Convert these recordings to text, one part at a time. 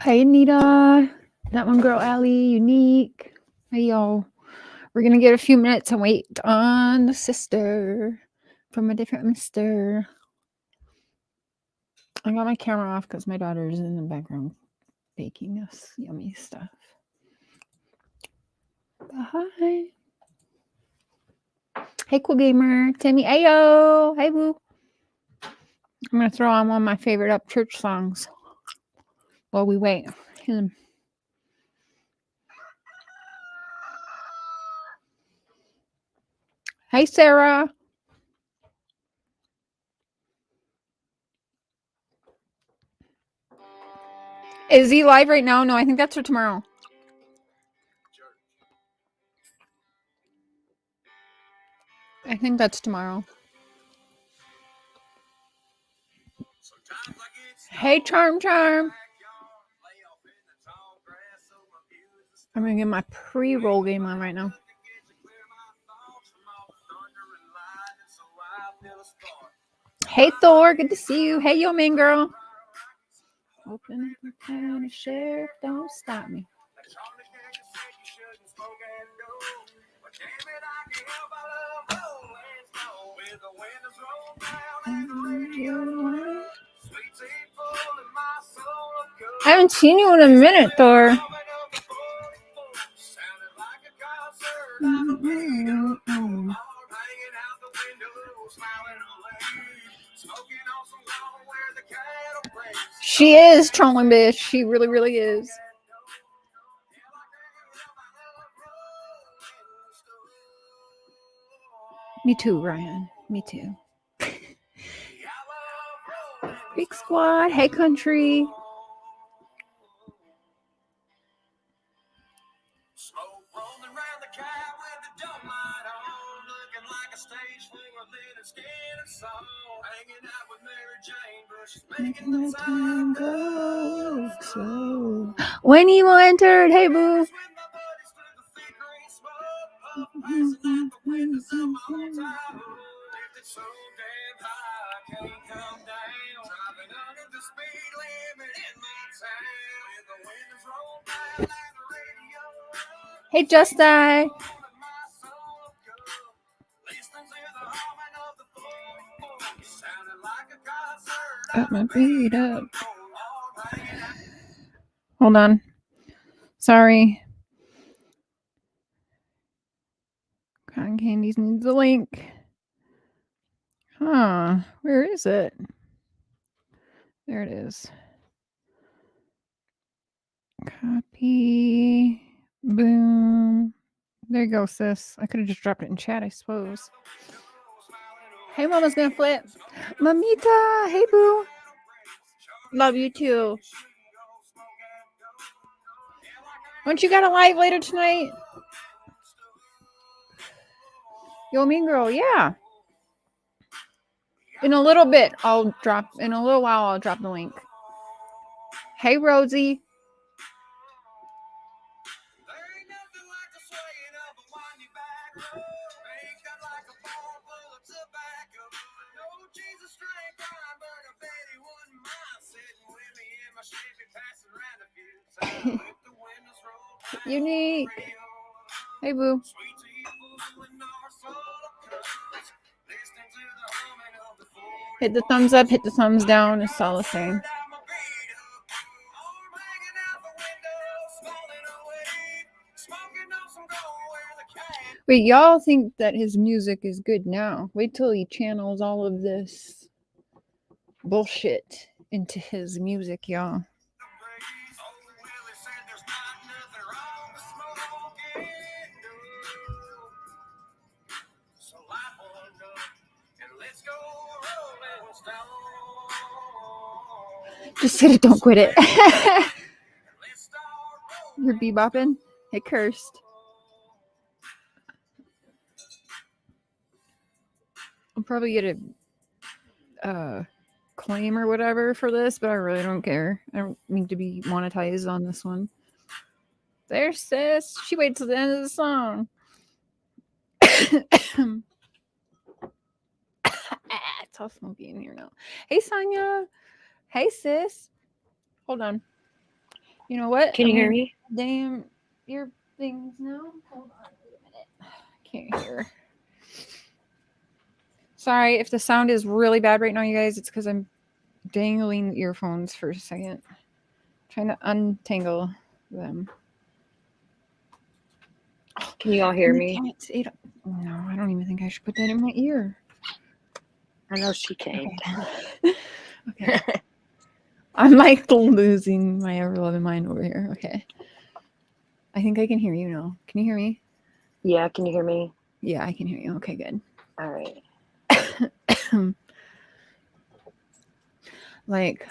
Hey, Anita. That one girl, Allie, unique. Hey, y'all. We're going to get a few minutes and wait on the sister from a different mister. I got my camera off because my daughter's in the background baking us yummy stuff. Hi. Hey, cool gamer. Timmy. Ayo. Hey, boo. I'm going to throw on one of my favorite Upchurch songs while we wait. Hey, Sarah. Is he live right now? No, I think that's for tomorrow. I think that's tomorrow. Hey, Charm. I'm going to get my pre-roll game on right now. Hey, Thor. Good to see you. Hey, yo, man, girl. Open up the can and share. Don't stop me. I haven't seen you in a minute, Thor. She is trolling, bitch. She really, really is. Me too, Ryan. Me too. Big squad. Hey, country. Making the time go slow. When you entered, hey, boo. Hey, Just Die. Got my feet up. Hold on. Sorry. Cotton Candies needs a link. Huh. Where is it? There it is. Copy. Boom. There you go, sis. I could have just dropped it in chat, I suppose. Hey, Mama's gonna flip. Mamita. Hey, boo. Love you too. Don't you got a live later tonight? Yo, mean girl, yeah. In a little bit, in a little while, I'll drop the link. Hey, Rosie. Unique. Hey, boo. Hit the thumbs up, hit the thumbs down. It's all the same. Wait, y'all think that his music is good now? Wait till he channels all of this bullshit into his music, y'all. Just hit it, don't quit it. You're bebopping? Hey, Cursed. I'll probably get a claim or whatever for this, but I really don't care. I don't mean to be monetized on this one. There, sis. She waits till the end of the song. It's all smoky in here now. Hey, Sonia. Hey, sis. Hold on. You know what? Can you hear me? Damn your things now. Hold on a minute. I can't hear. Sorry if the sound is really bad right now, you guys. It's because I'm dangling earphones for a second. Trying to untangle them. Can you all hear me? No, I don't even think I should put that in my ear. I know she can't. Okay. I'm like losing my ever loving mind over here. Okay. I think I can hear you now. Can you hear me? Yeah, can you hear me? Yeah, I can hear you. Okay, good. All right. Like,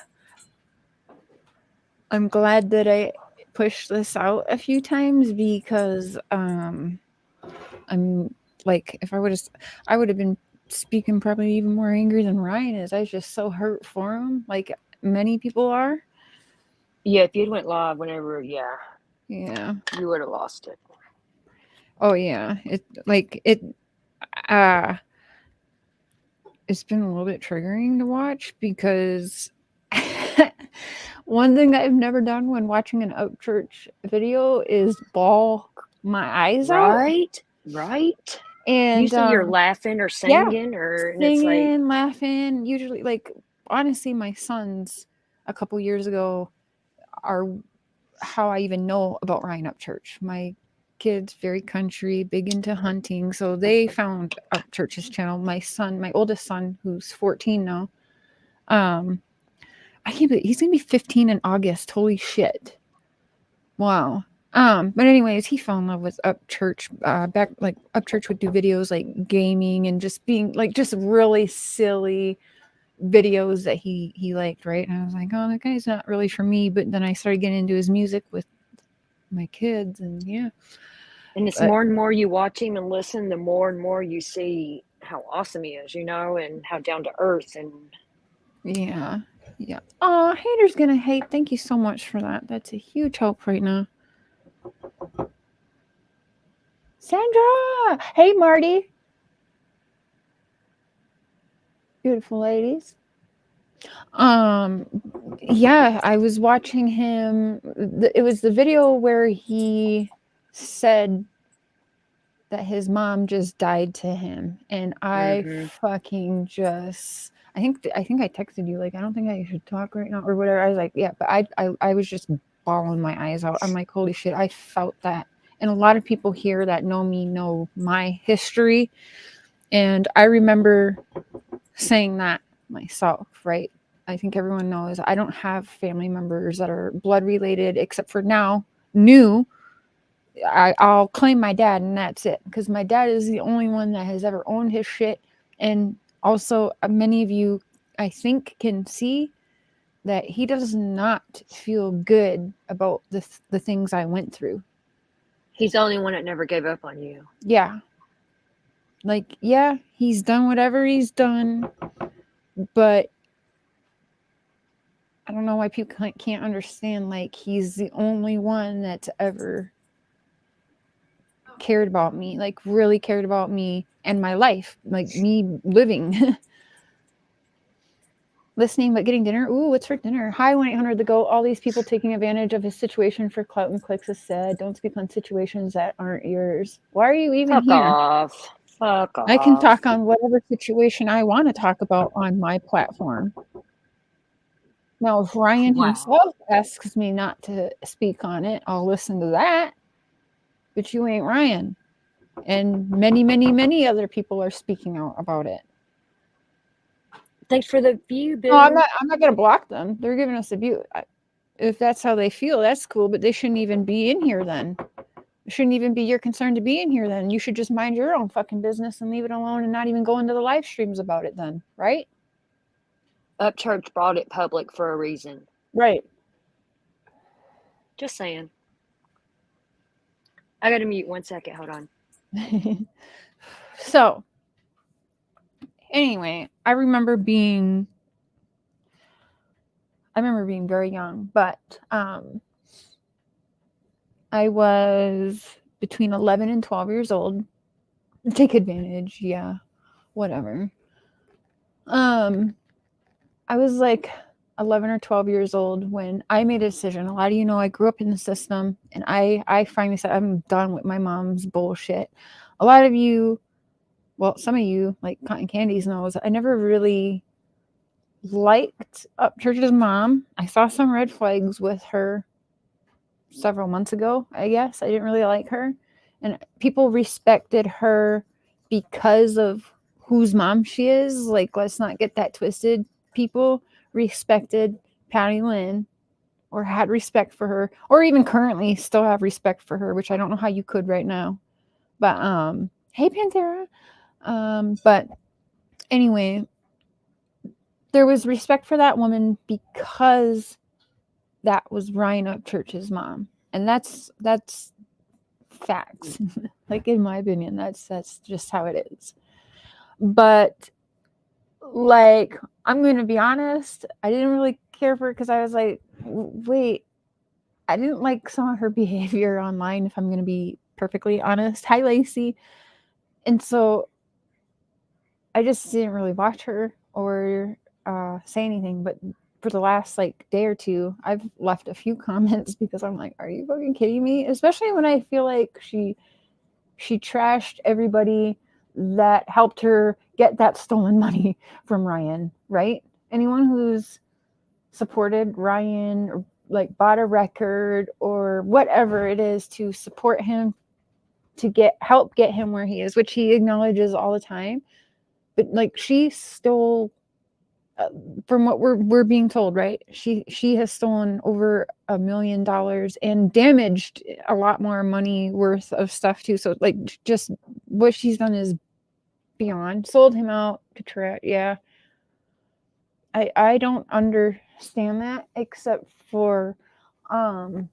I'm glad that I pushed this out a few times because I'm like, if I would have been speaking probably even more angry than Ryan is. I was just so hurt for him, like many people are. Yeah, if you'd went live whenever, Yeah. you would have lost it. Oh yeah. It's been a little bit triggering to watch because one thing I've never done when watching an Upchurch video is bawl my eyes out. Right. And usually you're laughing or singing, or and it's like singing, laughing. Usually, like, honestly, my sons a couple years ago are how I even know about Ryan Upchurch. My kids very country, big into hunting, so they found Upchurch's channel. My oldest son, who's 14 now, I can't believe he's gonna be 15 in August. Holy shit! Wow. But anyways, he fell in love with Upchurch. Back, like, Upchurch would do videos like gaming and just being like just really silly videos that he liked, right? And I was like, oh, that guy's not really for me. But then I started getting into his music with my kids, and yeah. And it's more and more you watch him and listen, the more and more you see how awesome he is, and how down to earth. And yeah. Oh, haters gonna hate. Thank you so much for that. That's a huge help right now. Sandra! Hey, Marty. Beautiful ladies. Yeah, I was watching him. It was the video where he said that his mom just died to him, and I fucking just. I think I texted you, like, I don't think I should talk right now or whatever. I was like, yeah, but I was just bawling my eyes out. I'm like, holy shit, I felt that. And a lot of people here that know me know my history, and I remember saying that myself, right? I think everyone knows I don't have family members that are blood related, except for now, new. I'll claim my dad, and that's it, because my dad is the only one that has ever owned his shit. And also, many of you, I think, can see that he does not feel good about the things I went through. He's the only one that never gave up on you. Yeah. Like, yeah, he's done whatever he's done, but I don't know why people can't understand, like, he's the only one that's ever cared about me, like, really cared about me and my life, like, me living. Listening but getting dinner. Ooh, what's for dinner? Hi, 1-800 The Goat. All these people taking advantage of his situation for clout and clicks is said. Don't speak on situations that aren't yours. Why are you even here? Fuck off. I can talk on whatever situation I want to talk about on my platform. Now, if Ryan himself asks me not to speak on it, I'll listen to that. But you ain't Ryan. And many, many, many other people are speaking out about it. Thanks for the view, boo. No, I'm not gonna block them. They're giving us a view. If that's how they feel, that's cool. But they shouldn't even be in here then. It shouldn't even be your concern to be in here then. You should just mind your own fucking business and leave it alone and not even go into the live streams about it then, right? Upchurch brought it public for a reason. Right. Just saying. I gotta mute 1 second. Hold on. So, anyway, I remember being very young, but I was between 11 and 12 years old. Take advantage, yeah, whatever. I was like 11 or 12 years old when I made a decision. A lot of you know I grew up in the system, and I finally said I'm done with my mom's bullshit. A lot of you, well, some of you, like Cotton Candies knows, I never really liked Upchurch's mom. I saw some red flags with her several months ago, I guess. I didn't really like her. And people respected her because of whose mom she is. Like, let's not get that twisted. People respected Patty Lynn, or had respect for her, or even currently still have respect for her, which I don't know how you could right now. But hey Pantera. But anyway, there was respect for that woman because that was Ryan Upchurch's mom. And that's facts. Like, in my opinion, that's just how it is. But like, I'm going to be honest, I didn't really care for it because I was like, wait, I didn't like some of her behavior online, if I'm going to be perfectly honest. Hi, Lacey. And so I just didn't really watch her or say anything. But for the last like day or two, I've left a few comments because I'm like, are you fucking kidding me? Especially when I feel like she trashed everybody that helped her get that stolen money from Ryan, right? Anyone who's supported Ryan, or like bought a record or whatever it is to support him, to help get him where he is, which he acknowledges all the time. But like, she stole, from what we're being told, right? She has stolen over $1 million and damaged a lot more money worth of stuff too. So like, just what she's done is beyond. Sold him out to try. Yeah, I don't understand that, except for I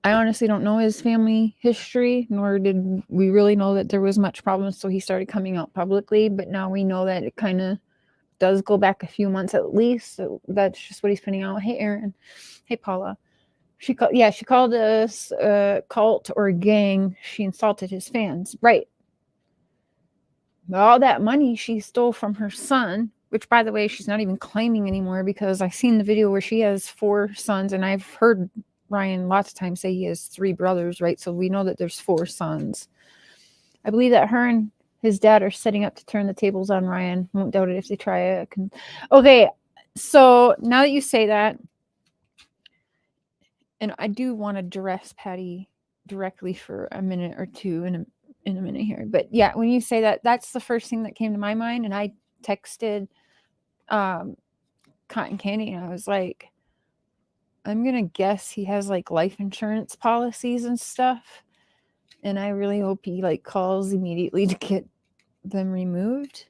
honestly don't know his family history, nor did we really know that there was much problems, so he started coming out publicly. But now we know that it kind of does go back a few months at least. So that's just what he's putting out. Hey, Aaron. Hey, Paula. She called us a cult or a gang. She insulted his fans. Right. All that money she stole from her son, which, by the way, she's not even claiming anymore, because I've seen the video where she has 4 sons, and I've heard Ryan lots of times say he has 3 brothers, right? So we know that there's 4 sons. I believe that her and his dad are setting up to turn the tables on Ryan. Won't doubt it if they try it. Okay, so now that you say that, and I do want to address Patty directly for a minute or two in a minute here. But yeah, when you say that, that's the first thing that came to my mind. And I texted Cotton Candy, and I was like, I'm going to guess he has like life insurance policies and stuff. And I really hope he like calls immediately to get them removed.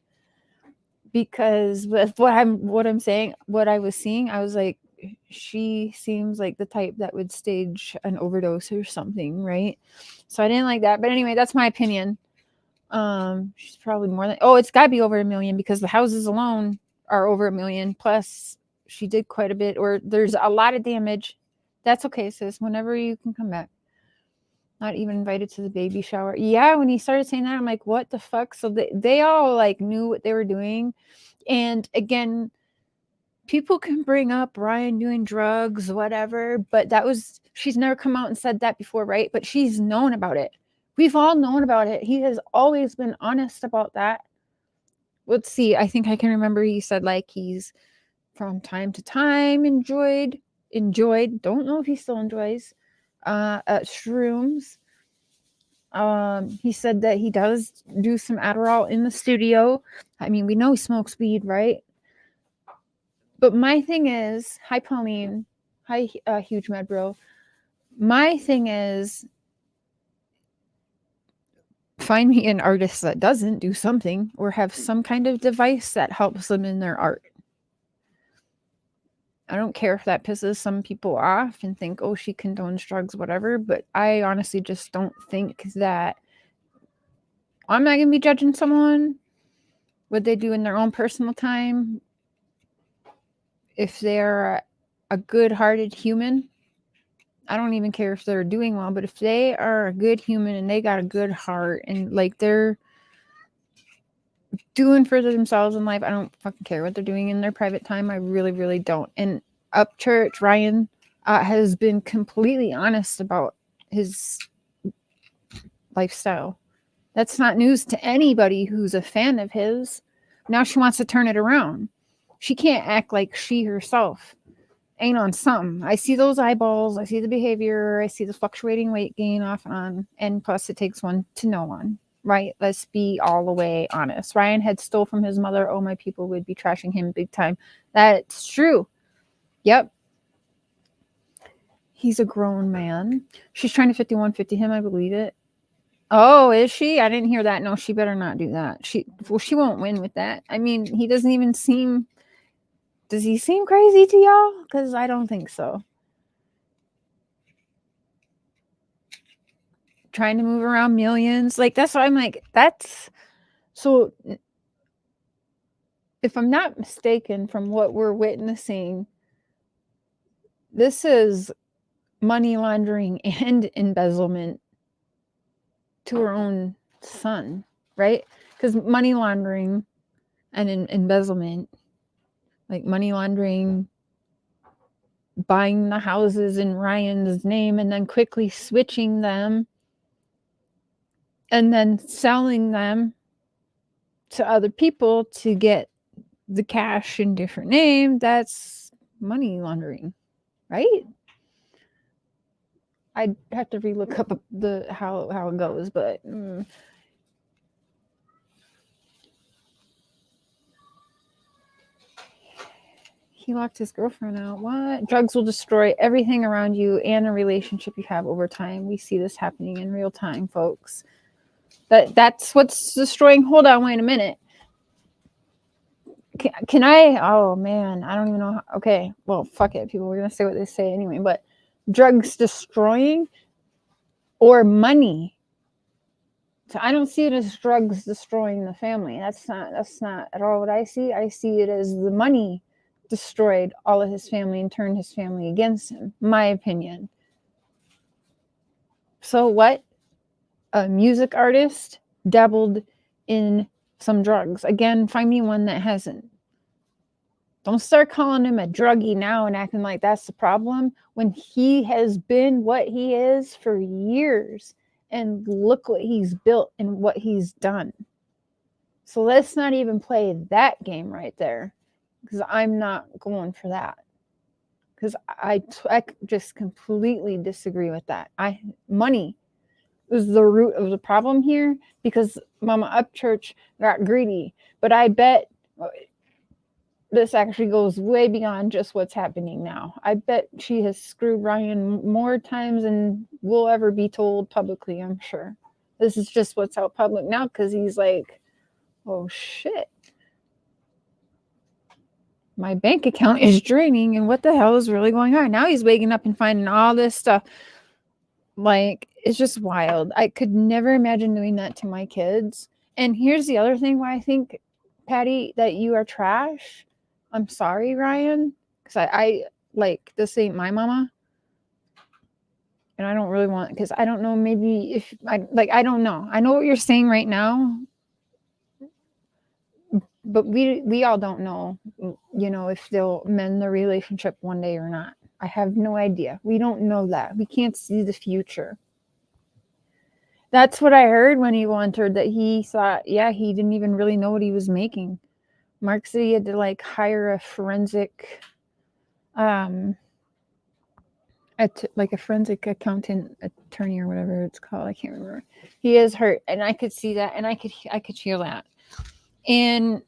Because with what I'm saying, what I was seeing, I was like, she seems like the type that would stage an overdose or something, right? So I didn't like that. But anyway, that's my opinion. She's probably more than, it's got to be over $1 million, because the houses alone are over $1 million. Plus, she did quite a bit, or there's a lot of damage. That's okay, sis. Whenever you can come back. Not even invited to the baby shower. Yeah, when he started saying that, I'm like, what the fuck? So they all like knew what they were doing. And again, people can bring up Ryan doing drugs, whatever, but she's never come out and said that before, right? But she's known about it. We've all known about it. He has always been honest about that. Let's see. I think I can remember he said like he's from time to time enjoyed, don't know if he still enjoys, shrooms. He said that he does do some Adderall in the studio. I mean, we know he smokes weed, right? But my thing is, hi Pauline, hi Huge Mad Bro. My thing is, find me an artist that doesn't do something or have some kind of device that helps them in their art. I don't care if that pisses some people off and think, oh, she condones drugs, whatever. But I honestly just don't think that. I'm not going to be judging someone what they do in their own personal time. If they're a good-hearted human, I don't even care if they're doing well, but if they are a good human and they got a good heart and like they're doing for themselves in life. I don't fucking care what they're doing in their private time. I really, really don't. And Upchurch, Ryan, has been completely honest about his lifestyle. That's not news to anybody who's a fan of his. Now she wants to turn it around. She can't act like she herself ain't on something. I see those eyeballs. I see the behavior. I see the fluctuating weight gain off and on. And plus, it takes one to know one, right? Let's be all the way honest. Ryan had stole from his mother. Oh, my people would be trashing him big time. That's true. Yep. He's a grown man. She's trying to 51-50 him. I believe it. Oh, is she? I didn't hear that. No, she better not do that. She won't win with that. I mean, he doesn't even seem... Does he seem crazy to y'all? Because I don't think so. Trying to move around millions. Like, that's why I'm like, that's... So, if I'm not mistaken from what we're witnessing, this is money laundering and embezzlement to her own son, right? Because money laundering and embezzlement, like money laundering, buying the houses in Ryan's name and then quickly switching them and then selling them to other people to get the cash in different names, that's money laundering, right? I'd have to relook up the how it goes, but he locked his girlfriend out. What? Drugs will destroy everything around you and a relationship you have over time. We see this happening in real time, folks. That's what's destroying. Hold on, wait a minute. Can I? Oh man, I don't even know. Okay, well, fuck it, people. We're gonna say what they say anyway. But drugs destroying or money. So I don't see it as drugs destroying the family. That's not at all what I see. I see it as the money destroyed all of his family and turned his family against him. My opinion. So what? A music artist dabbled in some drugs. Again, find me one that hasn't. Don't start calling him a druggie now and acting like that's the problem when he has been what he is for years. And look what he's built and what he's done. So let's not even play that game right there, because I'm not going for that. Because I just completely disagree with that. Money is the root of the problem here, because Mama Upchurch got greedy. But I bet this actually goes way beyond just what's happening now. I bet she has screwed Ryan more times than we'll ever be told publicly, I'm sure. This is just what's out public now, because he's like, oh shit. My bank account is draining, and what the hell is really going on? Now he's waking up and finding all this stuff. Like, it's just wild. I could never imagine doing that to my kids. And here's the other thing why I think, Patty, that you are trash. I'm sorry, Ryan, because I like, this ain't my mama. And I don't really want, because I don't know, maybe if I don't know. I know what you're saying right now, but we all don't know, if they'll mend the relationship one day or not. I have no idea. We don't know that. We can't see the future. That's what I heard when he entered, that he thought, he didn't even really know what he was making. Mark said he had to hire a forensic, a forensic accountant attorney or whatever it's called. I can't remember. He is hurt, and I could see that, and I could hear that. And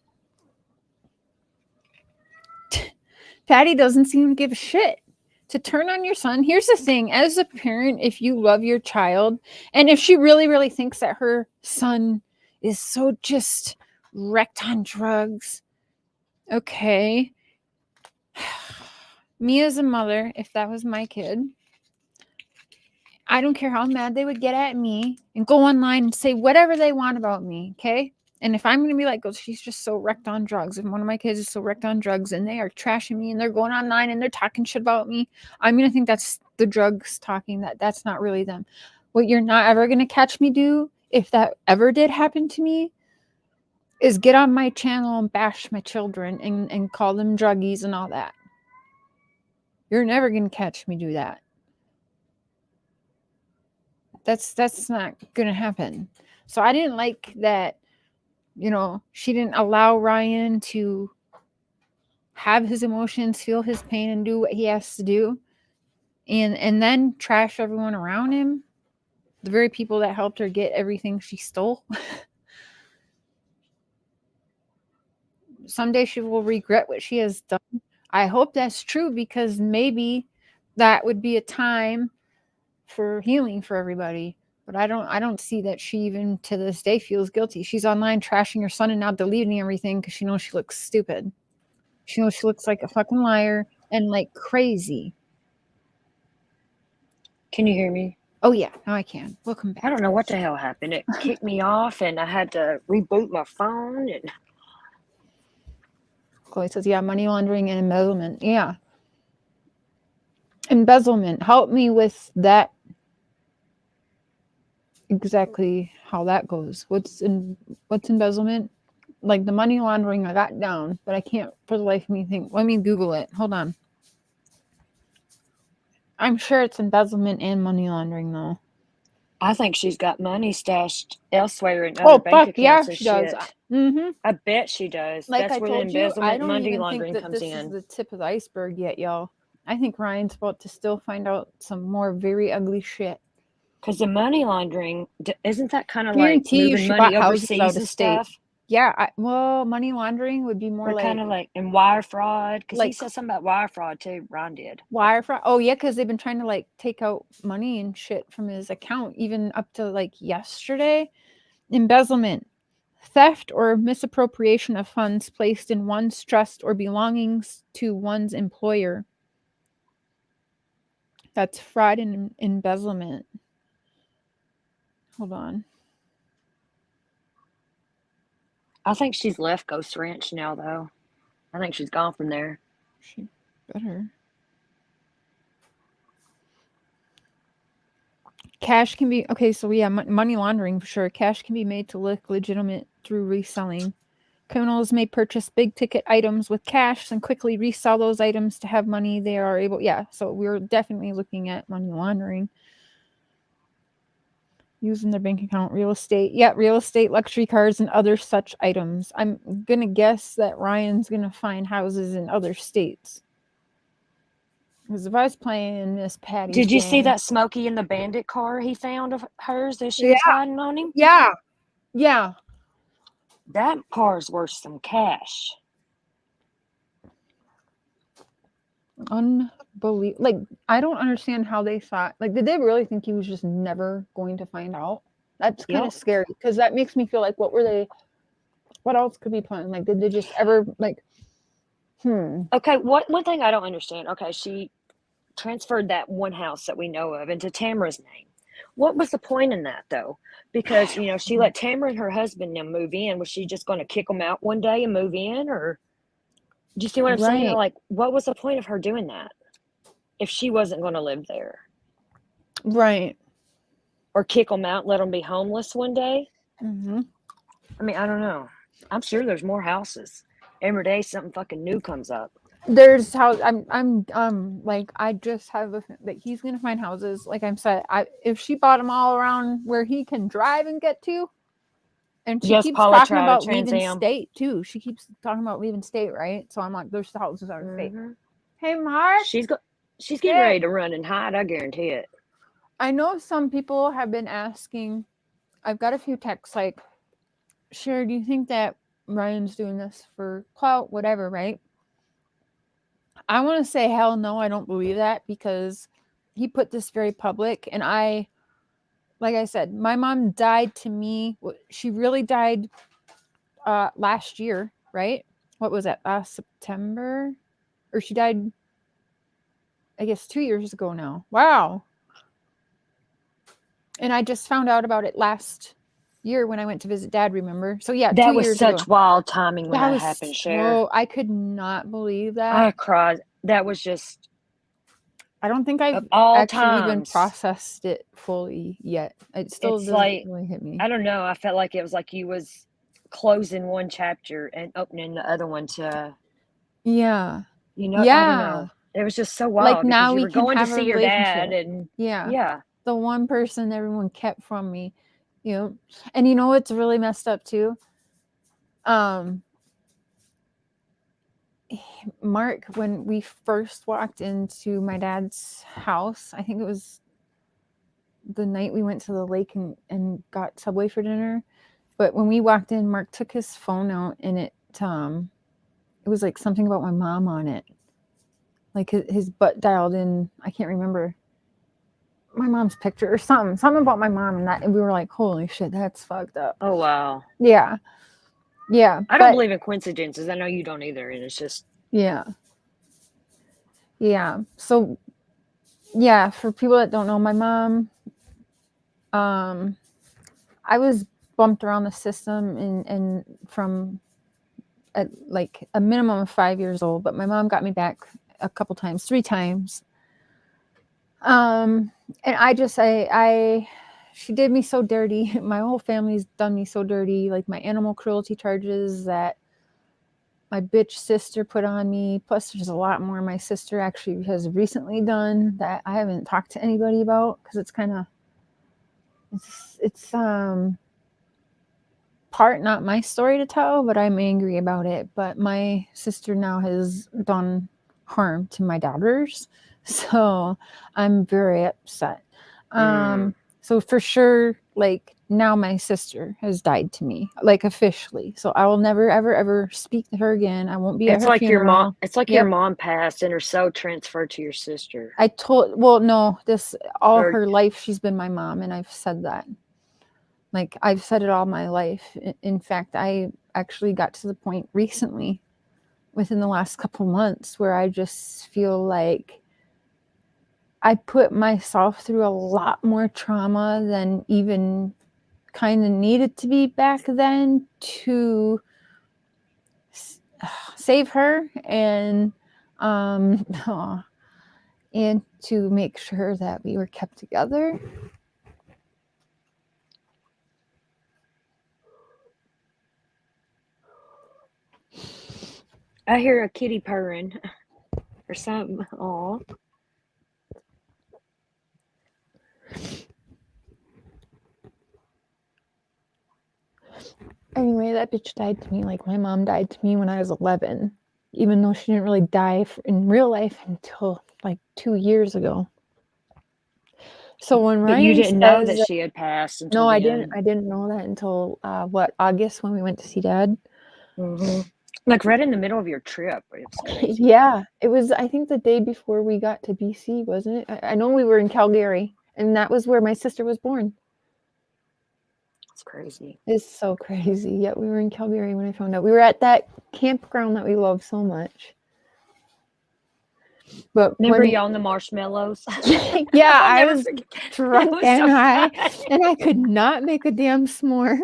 Patty doesn't seem to give a shit to turn on your son. Here's the thing, as a parent, if you love your child, and if she really, really thinks that her son is so just wrecked on drugs, okay. Me as a mother, if that was my kid, I don't care how mad they would get at me and go online and say whatever they want about me, okay? And if I'm going to be like, oh, she's just so wrecked on drugs, if one of my kids is so wrecked on drugs and they are trashing me and they're going online and they're talking shit about me, I'm going to think that's the drugs talking, that's not really them. What you're not ever going to catch me do, if that ever did happen to me, is get on my channel and bash my children and call them druggies and all that. You're never going to catch me do that. That's not going to happen. So I didn't like that, she didn't allow Ryan to have his emotions, feel his pain, and do what he has to do. And then trash everyone around him. The very people that helped her get everything she stole. Someday she will regret what she has done. I hope that's true, because maybe that would be a time for healing for everybody. But I don't see that she even to this day feels guilty. She's online trashing her son and now deleting everything because she knows she looks stupid. She knows she looks like a fucking liar and like crazy. Can you hear me? Oh yeah, now I can. Welcome back. I don't know what the hell happened. It kicked me off and I had to reboot my phone. And Chloe says, yeah, money laundering and embezzlement. Yeah. Embezzlement. Help me with that. Exactly how that goes. What's embezzlement? Like the money laundering I got down, but I can't for the life of me think. Let me Google it. Hold on. I'm sure it's embezzlement and money laundering though. I think she's got money stashed elsewhere in other bank accounts and she shit. does. Mm-hmm. I bet she does. Like that's I where the told you, I embezzlement don't money even laundering think that comes this in. is the tip of the iceberg yet, y'all. I think Ryan's about to still find out some more very ugly shit. Because the money laundering, isn't that kind of like Guarantee you moving she money bought houses overseas out of and state. stuff? Yeah, money laundering would be more Or like kind of like, and wire fraud. Because he like said something about wire fraud too. Ron did. wire fraud. Oh yeah, because they've been trying to like take out money and shit from his account, even up to like yesterday. Embezzlement, theft or misappropriation of funds placed in one's trust or belongings to one's employer. That's fraud and embezzlement. Hold on. I think she's left Ghost Ranch now, though. I think she's gone from there. She better. Cash can be, okay, so yeah, money laundering for sure. Cash can be made to look legitimate through reselling. Criminals may purchase big ticket items with cash and quickly resell those items to have money they are able, yeah, so we're definitely looking at money laundering. Using their bank account, real estate. Yeah, real estate, luxury cars, and other such items. I'm going to guess that Ryan's going to find houses in other states. Because if I was playing Miss Patty's Did you game, see that Smokey and the Bandit car he found of hers that she yeah, was hiding on him? Yeah. Yeah. That car's worth some cash. Unbelievable. Like, I don't understand how they thought. Like, did they really think he was just never going to find out? That's kind of scary, because that makes me feel like, what else could be planning? Like, did they just ever, like, Okay, one thing I don't understand. Okay, she transferred that one house that we know of into Tamara's name. What was the point in that, though? Because, she let Tamara and her husband now move in. Was she just going to kick them out one day and move in? Or do you see what I'm saying? Like, what was the point of her doing that if she wasn't going to live there? Right. Or kick them out and let them be homeless one day? Mm-hmm. I mean, I don't know. I'm sure there's more houses. Every day something fucking new comes up. There's how I'm like, I just have that he's gonna find houses. Like I'm said, if she bought them all around where he can drive and get to, and she keeps talking about leaving state too. She keeps talking about leaving state, right? So I'm like, there's houses out of state. Hey, Mark, she's getting ready to run and hide. I guarantee it. I know some people have been asking. I've got a few texts like, Sure, do you think that Ryan's doing this for clout, whatever, right? I want to say hell no, I don't believe that, because he put this very public, and like I said, my mom died to me. She really died last year, right? What was that? September? Or she died, I guess, 2 years ago now. Wow. And I just found out about it last year when I went to visit Dad, remember? So yeah, that 2 was years such ago. wild timing when that happened, Cher. I could not believe that. I cried. That was just, I don't think I've actually even processed it fully yet. It still doesn't really hit me. I don't know. I felt like it was like you was closing one chapter and opening the other one to, Yeah. I don't Yeah. know. It was just so Like wild now because you we were can going to have a see your dad relationship. and Yeah. The one person everyone kept from me. You know. And you know what's really messed up too? Mark, when we first walked into my dad's house, I think it was the night we went to the lake and got Subway for dinner. But when we walked in, Mark took his phone out and it was like something about my mom on it. Like his butt dialed in. I can't remember my mom's picture or something about my mom and we were like, holy shit, that's fucked up. Oh, wow. Yeah. I don't believe in coincidences. I know you don't either. And it's just. Yeah. So, yeah, for people that don't know, my mom, I was bumped around the system and from like a minimum of 5 years old, but my mom got me back a couple times, 3 times. And she did me so dirty. My whole family's done me so dirty. Like my animal cruelty charges that my bitch sister put on me. Plus there's a lot more my sister actually has recently done that I haven't talked to anybody about because it's kind of, it's part not my story to tell, but I'm angry about it. But my sister now has done harm to my daughters, so I'm very upset. So for sure, like now my sister has died to me, like officially. So I will never ever speak to her again. I won't be at her funeral. Your mom. It's like your mom passed and her soul transferred to your sister. No, her life she's been my mom, and I've said that. Like I've said it all my life. In fact, I actually got to the point recently within the last couple months where I just feel like I put myself through a lot more trauma than even kind of needed to be back then to save her and to make sure that we were kept together. I hear a kitty purring or something. Aw. Anyway, that bitch died to me like my mom died to me when I was 11, even though she didn't really die in real life until like 2 years ago. So when Ryan you didn't know that she had passed until I didn't know that until August when we went to see Dad. Like right in the middle of your trip. It was crazy. Yeah, it was. I think the day before we got to BC, wasn't it? I know we were in Calgary, and that was where my sister was born. It's crazy. It's so crazy. Yeah, we were in Calgary when I found out. We were at that campground that we love so much. But remember y'all in the marshmallows? Yeah, I was drunk and high, and I could not make a damn s'more.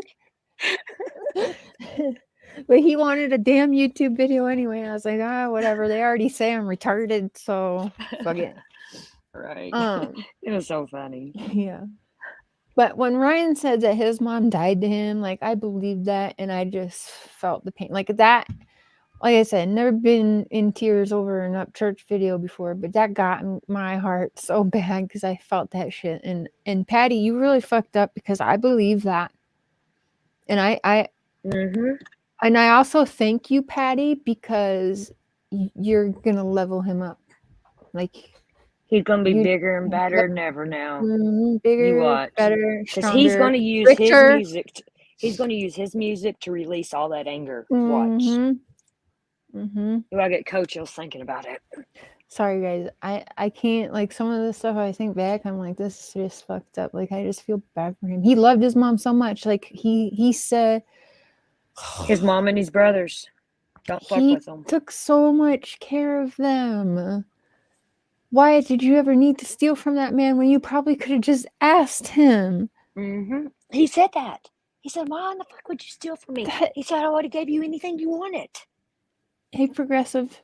But he wanted a damn YouTube video anyway. I was like, whatever. They already say I'm retarded, so fuck it. Right. It was so funny. Yeah. But when Ryan said that his mom died to him, like I believed that, and I just felt the pain. Like that, like I said, never been in tears over an Upchurch video before, but that got my heart so bad because I felt that shit. And Patty, you really fucked up because I believe that. And and I also thank you, Patty, because you're gonna level him up. Like he's gonna be bigger and better than ever now. Bigger, you watch. better, stronger. He's gonna use his music. He's gonna use his music to release all that anger. Watch. Do I get coach chills thinking about it? Sorry guys, I can't, like some of the stuff I think back, I'm like, this is just fucked up. Like I just feel bad for him. He loved his mom so much. Like he said his mom and his brothers, don't fuck with them. He took so much care of them. Why did you ever need to steal from that man when you probably could have just asked him? He said that. He said, why in the fuck would you steal from me? He said, I would have gave you anything you wanted. Hey, progressive.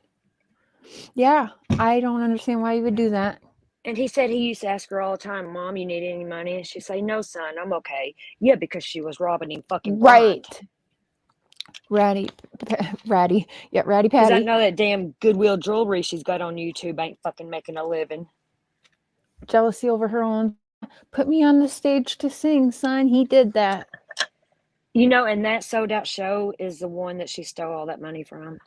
Yeah, I don't understand why you would do that. And he said he used to ask her all the time, Mom, you need any money? And she'd say, no, son, I'm okay. Yeah, because she was robbing him fucking blind. Right. Ratty, yeah, Ratty Because I Patty. know that damn Goodwill jewelry she's got on YouTube ain't fucking making a living. Jealousy over her own. Put me on the stage to sing, son. He did that. You know, and that sold out show is the one that she stole all that money from.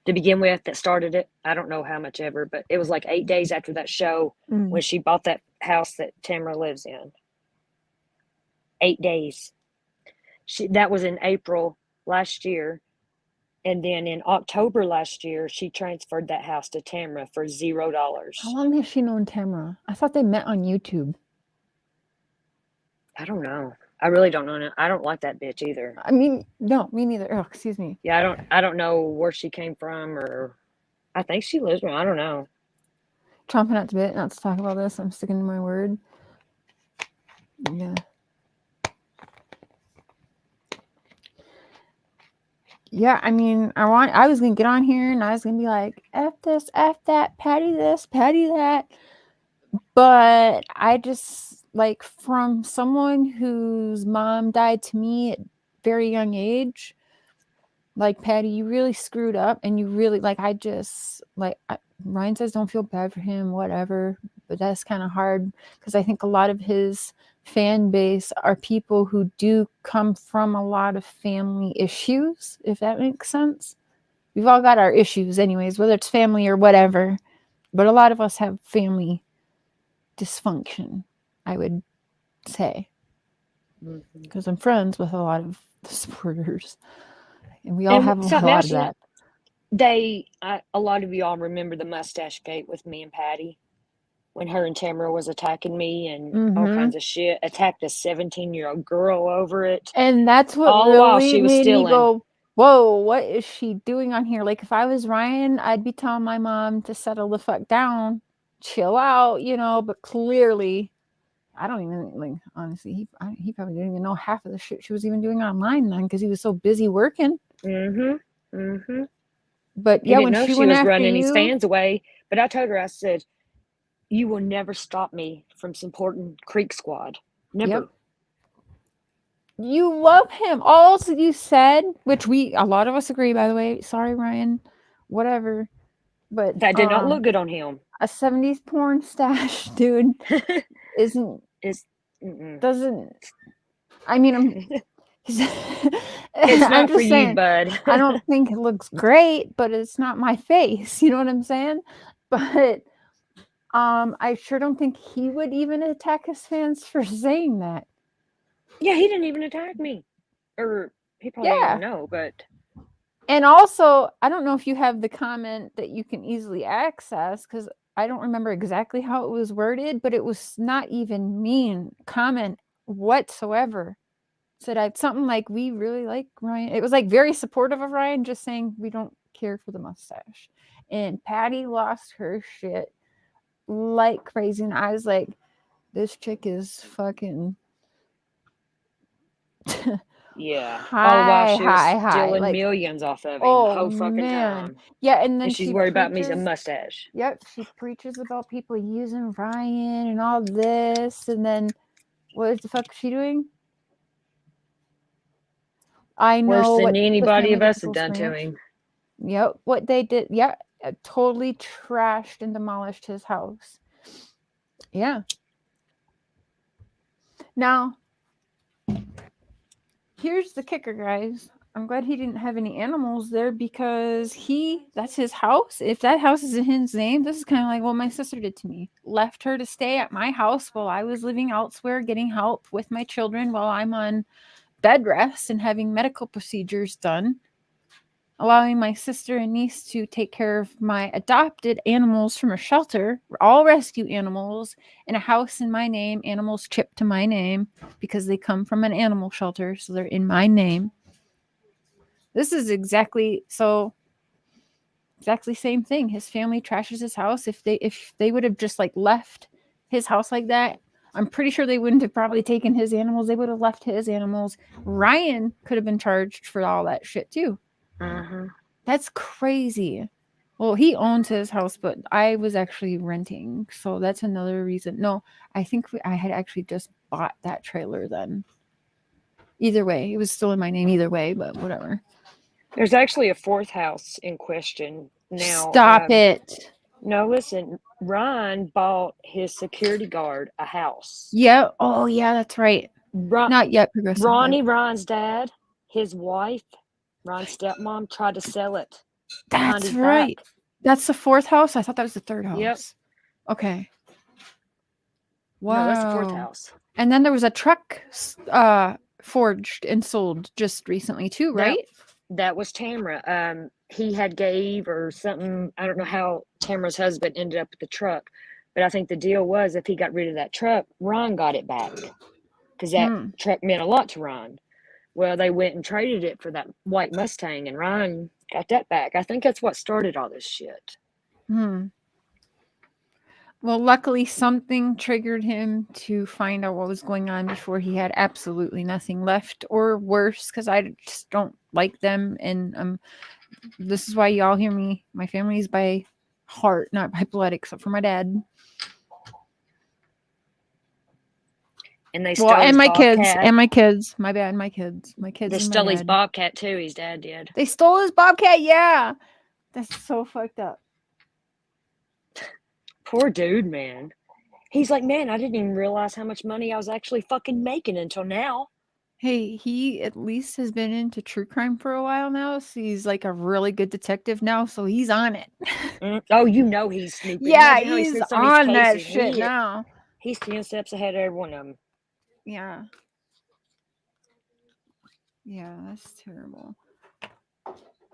To begin with, that started it. I don't know how much ever, but it was like 8 days after that show when she bought that house that Tamara lives in. 8 days. That was in April last year. And then in October last year, she transferred that house to Tamara for $0. How long has she known Tamara? I thought they met on YouTube. I don't know. I really don't know. I don't like that bitch either. I mean, no, me neither. Oh, excuse me. Yeah, I don't know where she came from, or I think she lives there. I don't know. Chomping at the bit not to talk about this. I'm sticking to my word. Yeah. Yeah, I mean, I was gonna get on here and I was gonna be like, F this, F that, Patty this, Patty that. But I just, like, from someone whose mom died to me at very young age, like, Patty, you really screwed up, and you really, like, Ryan says don't feel bad for him, whatever, but that's kind of hard because I think a lot of his fan base are people who do come from a lot of family issues, if that makes sense. We've all got our issues anyways, whether it's family or whatever, but a lot of us have family dysfunction, I would say, because I'm friends with a lot of supporters, and we all have a lot of that. A lot of y'all remember the Mustache Gate with me and Patty when her and Tamara was attacking me and all kinds of shit. Attacked a 17-year-old girl over it. And that's what all really while she was made stealing. me go, whoa, what is she doing on here? Like, if I was Ryan, I'd be telling my mom to settle the fuck down, chill out, you know, but clearly, I don't even, like, honestly, he probably didn't even know half of the shit she was even doing online then because he was so busy working. But yeah, he didn't when know she she went was after running you, his fans away. But I told her, I said, you will never stop me from supporting Creek Squad. Never. Yep. You love him. All you said, which a lot of us agree, by the way. Sorry, Ryan. Whatever. But that did not look good on him. A 70s porn stash, dude, doesn't. I mean, it's not I'm for just saying, you, bud. I don't think it looks great, but it's not my face. You know what I'm saying? But I sure don't think he would even attack his fans for saying that. Yeah, he didn't even attack me. Or he probably didn't even know, but. And also, I don't know if you have the comment that you can easily access, because I don't remember exactly how it was worded, but it was not even mean comment whatsoever. Said something like, we really like Ryan. It was like very supportive of Ryan, just saying we don't care for the mustache. And Patty lost her shit like crazy. And I was like, this chick is fucking yeah. All while she was stealing like, millions off of him the whole fucking time. Yeah, and then and she's worried about me a mustache. Yep, she preaches about people using Ryan and all this, and then what the fuck is she doing? I know worse than anybody of us had done to him. Yep, what they did. Yeah, totally trashed and demolished his house. Yeah. Now, here's the kicker, guys. I'm glad he didn't have any animals there because that's his house. If that house is in his name, this is kind of like what my sister did to me. Left her to stay at my house while I was living elsewhere, getting help with my children while I'm on bed rest and having medical procedures done. Allowing my sister and niece to take care of my adopted animals from a shelter, all rescue animals, in a house in my name, animals chipped to my name because they come from an animal shelter, so they're in my name. This is exactly same thing. His family trashes his house. If they would have just like left his house like that, I'm pretty sure they wouldn't have probably taken his animals. They would have left his animals. Ryan could have been charged for all that shit too. That's crazy. Well, he owns his house, but I was actually renting, so that's another reason. No, I think I had actually just bought that trailer then. Either way, it was still in my name either way, but whatever. There's actually a fourth house in question now. Stop it. No, listen, Ron bought his security guard a house. Yeah. Oh, yeah, that's right. Not yet progressive. Ronnie, Ron's dad, his wife, Ron's stepmom, tried to sell it. That's right. Back. That's the fourth house? I thought that was the third house. Yep. Okay. Wow. No, that's the fourth house. And then there was a truck forged and sold just recently too, right? That was Tamara. He had gave or something. I don't know how Tamara's husband ended up with the truck, but I think the deal was if he got rid of that truck, Ron got it back because that truck meant a lot to Ron. Well, they went and traded it for that white Mustang, and Ron got that back. I think that's what started all this shit. Well, luckily something triggered him to find out what was going on before he had absolutely nothing left, or worse, because I just don't like them. And this is why y'all hear me. My family's by heart, not by blood, except for my dad. And they stole his my Bobcat. kids, and my kids. My bad, my kids. My kids. They stole his Bobcat too. His dad did. They stole his Bobcat. Yeah, that's so fucked up. Poor dude, man. He's like, man, I didn't even realize how much money I was actually fucking making until now. Hey, he at least has been into true crime for a while now. So he's like a really good detective now. So he's on it. Oh, you know he's snooping. Yeah, he's on that shit now. He's 10 steps ahead of every one of them. Yeah. Yeah, that's terrible.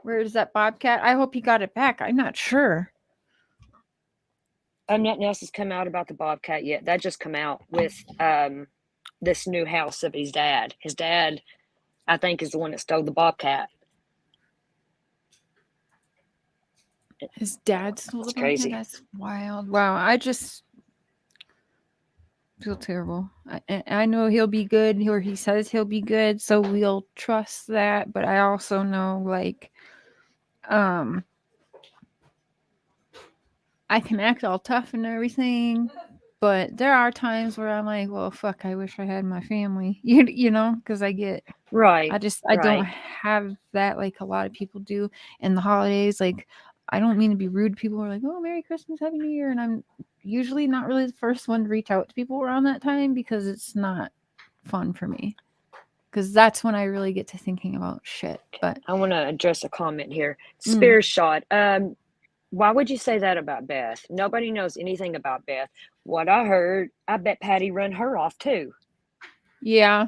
Where is that Bobcat? I hope he got it back. I'm not sure. Nothing else has come out about the Bobcat yet. That just come out with this new house of his dad. His dad, I think, is the one that stole the Bobcat. His dad stole the Bobcat? Crazy. That's wild. Wow, I just feel terrible. I know he'll be good, or he says he'll be good, so we'll trust that. But I also know, like, I can act all tough and everything, but there are times where I'm like, well, fuck, I wish I had my family, you know, because I get right. I don't have that like a lot of people do. And the holidays, like, I don't mean to be rude. People are like, oh, Merry Christmas, Happy New Year, and I'm usually not really the first one to reach out to people around that time because it's not fun for me. Because that's when I really get to thinking about shit. But I want to address a comment here. Spears shot. Why would you say that about Beth? Nobody knows anything about Beth. What I heard, I bet Patty run her off too. Yeah.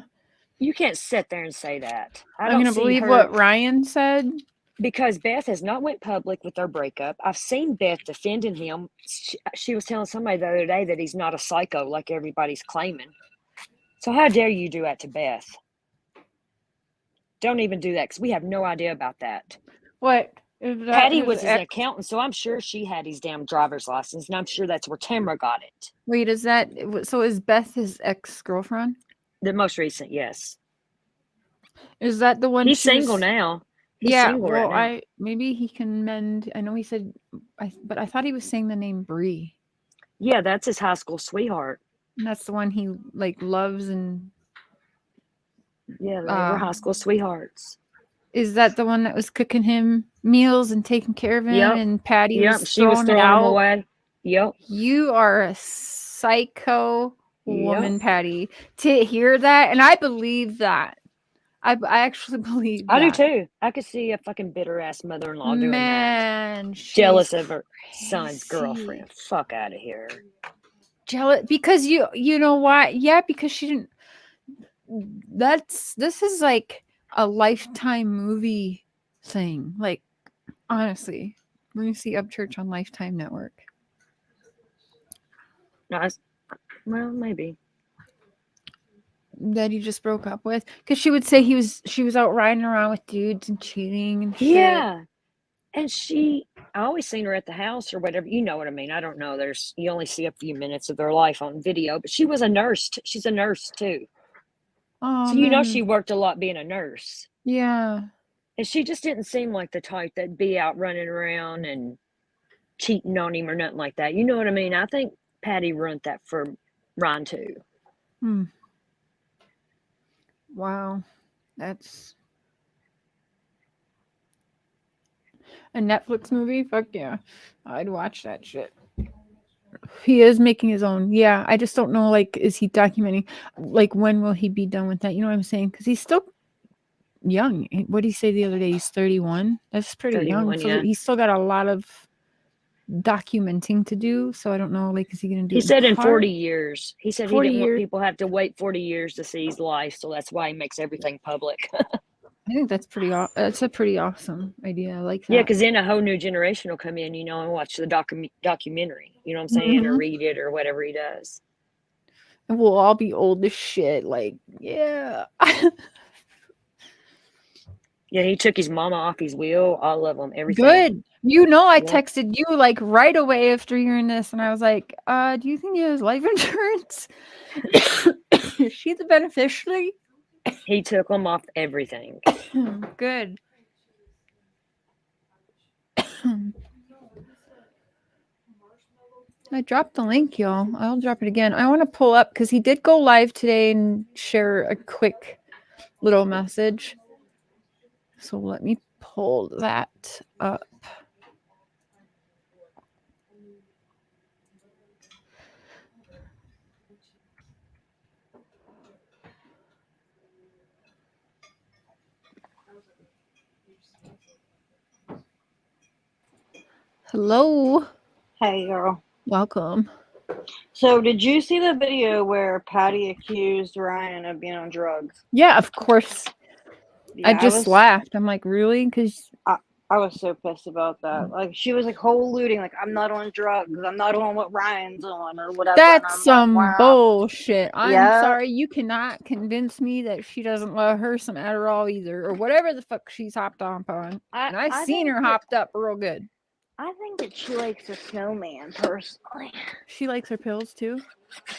You can't sit there and say that. I'm going to believe what Ryan said. Because Beth has not went public with their breakup. I've seen Beth defending him. She was telling somebody the other day that he's not a psycho like everybody's claiming. So how dare you do that to Beth? Don't even do that because we have no idea about that. What? Patty was his accountant, so I'm sure she had his damn driver's license, and I'm sure that's where Tamara got it. Wait, so is Beth his ex-girlfriend? The most recent, yes. Is that the one? He's single now. He's single right now. Maybe he can mend. I know he said, but I thought he was saying the name Bree. Yeah, that's his high school sweetheart. And that's the one he like loves and. Yeah, they were high school sweethearts. Is that the one that was cooking him meals and taking care of him? Yep. And Patty was she was throwing him away. Yep. You are a psycho woman, Patty. To hear that, and I believe that. I actually believe that. I do too. I could see a fucking bitter ass mother-in-law doing that. Jealous of her son's girlfriend. Fuck out of here. Jealous because you know why? Yeah, because she didn't. This is like a Lifetime movie thing. Like, honestly, we're gonna see Upchurch on Lifetime Network. No, well, maybe. That he just broke up with, because she would say she was out riding around with dudes and cheating and shit. Yeah, and I always seen her at the house or whatever. You know what I mean? I don't know. You only see a few minutes of their life on video, but she was a nurse. She's a nurse too. Oh, so you know she worked a lot being a nurse. Yeah, and she just didn't seem like the type that'd be out running around and cheating on him or nothing like that. You know what I mean? I think Patty ruined that for Ron too. Wow. That's a Netflix movie. Fuck yeah, I'd watch that shit. He is making his own. Yeah, I just don't know. Like, is he documenting? Like, when will he be done with that? You know what I'm saying? Because he's still young. What did he say the other day? He's 31. That's pretty young. 31, So yeah. he's still got a lot of documenting to do. So I don't know. Like, is he going to do? He it said in part? 40 years. He said he 40 didn't want years. people have to wait 40 years to see his life, so that's why he makes everything public. I think that's pretty. That's a pretty awesome idea. I like that. Yeah, because then a whole new generation will come in, you know, and watch the documentary. You know what I'm saying, or read it, or whatever he does. And we'll all be old as shit. Like, yeah. Yeah, he took his mama off his wheel, all of them, everything. Good. You know, I Yeah. texted you like right away after hearing this, and I was like, do you think he has life insurance? Is she the beneficiary? He took them off everything. Good. I dropped the link, y'all. I'll drop it again. I want to pull up because he did go live today and share a quick little message. So let me pull that up. Hello. Hey, girl. Welcome. So, did you see the video where Patty accused Ryan of being on drugs? Yeah, of course. Yeah, I just laughed. I'm like, really? Because I was so pissed about that. Like, she was like alluding, like, I'm not on drugs. I'm not on what Ryan's on or whatever. that's some like, wow. bullshit. I'm Yeah. sorry. You cannot convince me that she doesn't love her some Adderall either, or whatever the fuck she's hopped up on. And I seen her hopped up real good. I think that she likes a snowman, personally. She likes her pills too.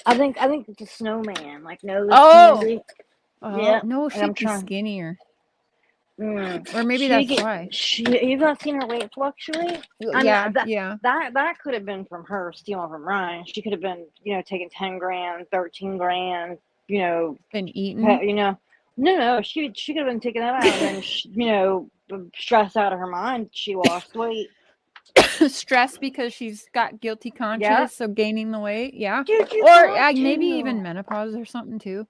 I think it's a snowman. Like, no, this Oh, yeah. no, she'd be skinnier. Or maybe that's why. You've not seen her weight fluctuate? Yeah, That could have been from her stealing from Ryan. She could have been, you know, taking 10 grand, 13 grand, you know. And eating? You know. No, she could have been taking that out and then, you know, stressed out of her mind. She lost weight. Stressed because she's got guilty conscience, so gaining the weight, yeah. Dude, or maybe even menopause or something too.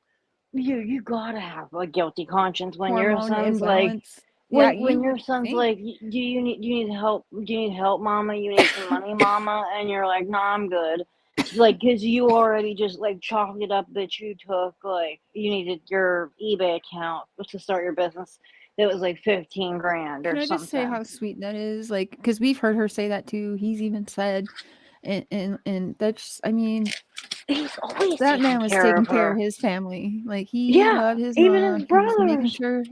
You gotta have a guilty conscience when Hormone your son's imbalance. like when your son's like, do you need help? Do you need help, mama? You need some money, mama? And you're like, nah, I'm good. Like, because you already just like chalked it up that you took, like, you needed your eBay account to start your business. It was like 15 grand or something. Can I just say how sweet that is? Like, because we've heard her say that too. He's even said, and that's, I mean, he's always that man was taking care of his family. Like, he loved his even mom. his brothers. He was making sure,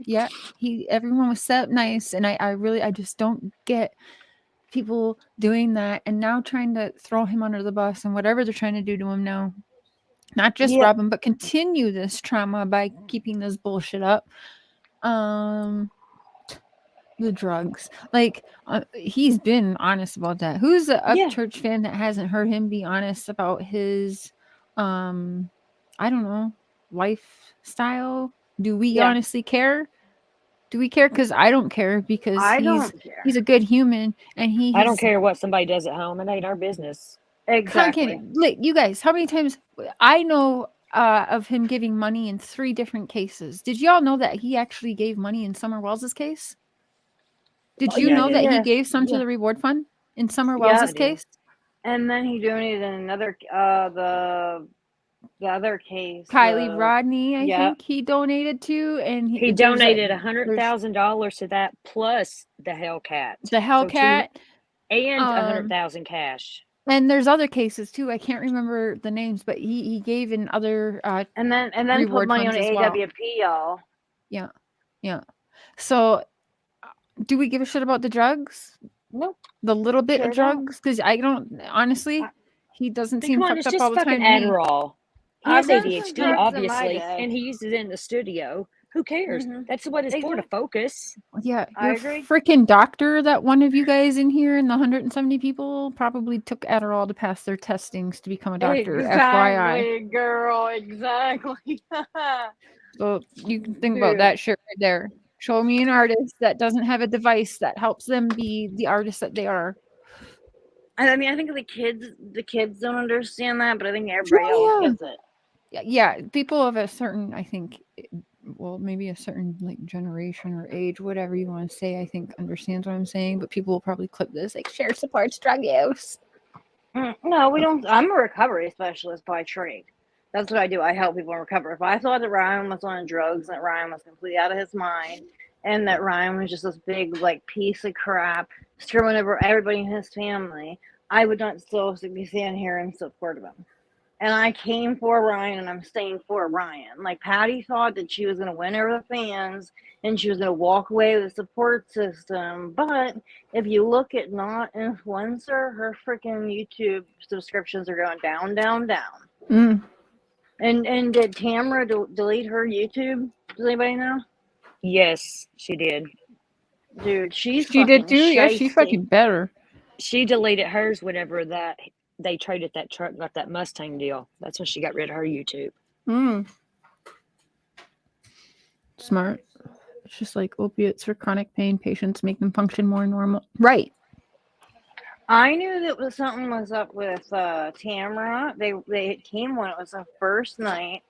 everyone was set nice. And I just don't get people doing that and now trying to throw him under the bus and whatever they're trying to do to him now. Not just rob him, but continue this trauma by keeping this bullshit up. The drugs, like, he's been honest about that. Who's the Upchurch fan that hasn't heard him be honest about his I don't know, lifestyle? Do we honestly care? Do we care? Because I don't care, because he's a good human, and I don't care what somebody does at home. It ain't our business. Exactly. Like, you guys, how many times I know of him giving money in 3 different cases. Did y'all know that he actually gave money in Summer Wells's case? Did you know that he gave some to the reward fund in Summer Wells's case? And then he donated in another the other case. Kylie Rodney, I think he donated to, and he donated $100,000 to that plus the Hellcat. The Hellcat and $100,000 cash. And there's other cases too. I can't remember the names, but he gave in other and then put money on AWP, y'all. Yeah. So, do we give a shit about the drugs? Nope. The little bit of drugs, because I don't honestly. He doesn't seem fucked up all the time. Adderall. He has ADHD, obviously, and he uses it in the studio. Who cares? That's what it's for, to focus. Yeah, I agree. Freaking doctor, that one of you guys in here and the 170 people probably took Adderall to pass their testings to become a doctor. Exactly, FYI. girl, exactly. So you can think about that shit right there. Show me an artist that doesn't have a device that helps them be the artist that they are. I mean, I think the kids don't understand that, but I think everybody else gets it. Yeah, people of a certain, I think, well, maybe a certain like generation or age, whatever you want to say, I think understands what I'm saying. But people will probably clip this like share supports drug use. No, we don't. I'm a recovery specialist by trade. That's what I do. I help people recover. If I thought that Ryan was on drugs, that Ryan was completely out of his mind, and that Ryan was just this big like piece of crap screwing over everybody in his family, I would not still be standing here in support of him. And I came for Ryan, and I'm staying for Ryan. Like Patty thought that she was going to win over the fans, and she was going to walk away with a support system. But if you look at not influencer, her freaking YouTube subscriptions are going down, down, down. And did Tamara delete her YouTube? Does anybody know? Yes, she did. Dude, she did too. Yeah, she fucking better. She deleted hers whenever that they traded that truck and got that Mustang deal. That's when she got rid of her YouTube. Smart. It's just like opiates for chronic pain patients make them function more normal. Right. I knew that something was up with Tamara. They came when it was the first night,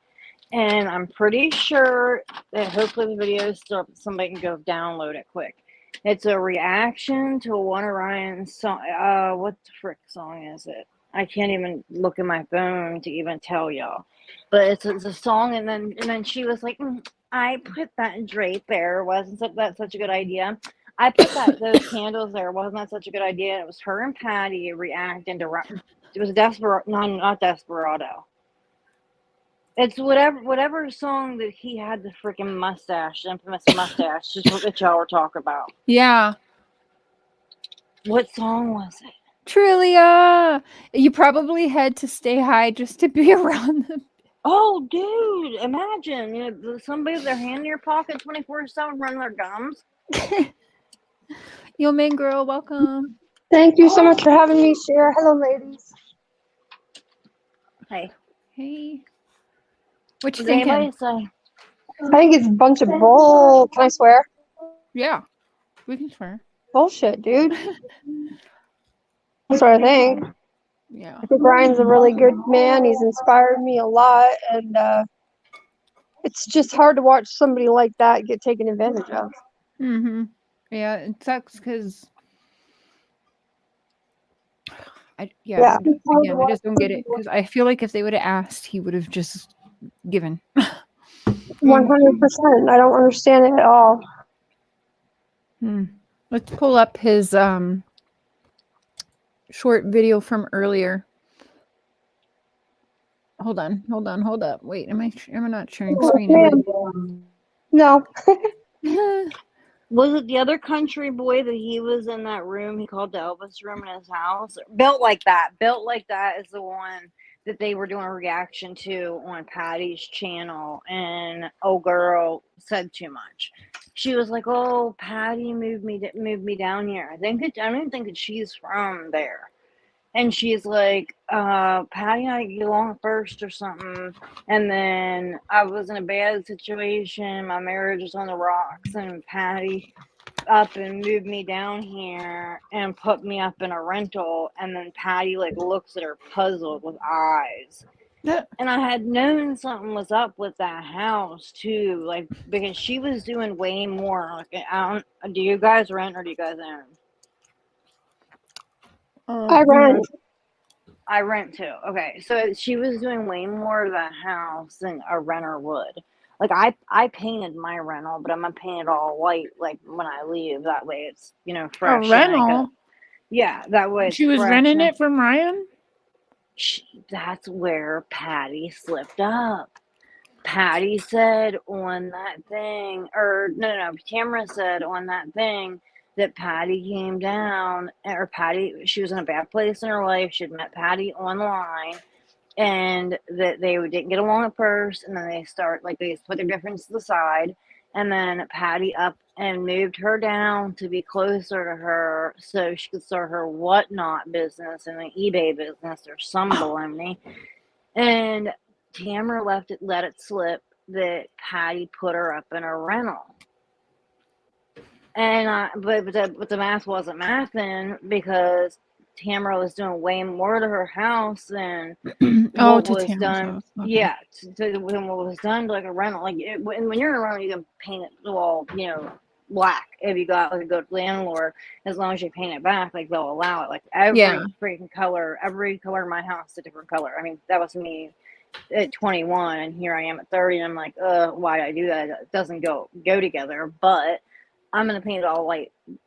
and I'm pretty sure that hopefully the video is still somebody can go download it quick. It's a reaction to one of Ryan's song. What the frick song is it? I can't even look at my phone to even tell y'all. But it's a song, and then she was like, I put that drape there. Wasn't that such a good idea? I put those candles there. Wasn't that such a good idea? It was her and Patty reacting to. It was not Desperado. It's whatever song that he had the freaking mustache, infamous mustache, just what y'all were talking about. Yeah. What song was it? Trillia. You probably had to stay high just to be around them. Oh, dude! Imagine, somebody with their hand in your pocket 24/7 running their gums. Yo, main girl, welcome. Thank you so much for having me share. Hello, ladies. Hey. Hey. What you Does thinking? anybody say? I think it's a bunch of bull. Can I swear? Yeah, we can swear. Bullshit, dude. That's what I think. Yeah. I think Ryan's a really good man. He's inspired me a lot, and it's just hard to watch somebody like that get taken advantage of. Yeah, it sucks because I just don't get it because I feel like if they would have asked, he would have just given. 100%. I don't understand it at all. Let's pull up his short video from earlier. Hold up. Wait, am I not sharing screen? No. Was it the other country boy that he was in that room? He called the Elvis room in his house. Built like that is the one that they were doing a reaction to on Patty's channel, and old girl said too much. She was like, "Oh, Patty moved me down here." I don't even think that she's from there. And she's like, Patty and I get along first or something. And then I was in a bad situation. My marriage was on the rocks. And Patty up and moved me down here and put me up in a rental. And then Patty like looks at her puzzled with eyes. And I had known something was up with that house too. Like, because she was doing way more. Like, do you guys rent or do you guys own? I rent. I rent too. Okay, so she was doing way more to that house than a renter would. Like I painted my rental, but I'm gonna paint it all white. Like when I leave, that way it's fresh. A rental. Yeah, that way. She was renting it from Ryan. That's where Patty slipped up. Patty said on that thing, or no, Tamara said on that thing that Patty came down, or Patty, she was in a bad place in her life. She had met Patty online, and that they didn't get along at first, and then they put their difference to the side, and then Patty up and moved her down to be closer to her so she could start her whatnot business and an eBay business or some baloney. And Tamara let it slip that Patty put her up in a rental. And but the math wasn't mathing because Tamara was doing way more to her house than Oh, what to was Tamara's done. house. Okay. Yeah, than what was done to like a rental. Like when you're in a rental, you can paint it well, you know, black if you got like a good landlord. As long as you paint it back, like they'll allow it. Like every Yeah. freaking color, every color in my house is a different color. I mean, that was me at 21, and here I am at 30, and I'm like, why did I do that? It doesn't go together, but I'm gonna paint it all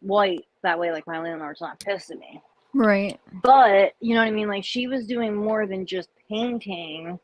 white. That way, like my landlord's not pissed at me. Right. But you know what I mean? Like she was doing more than just painting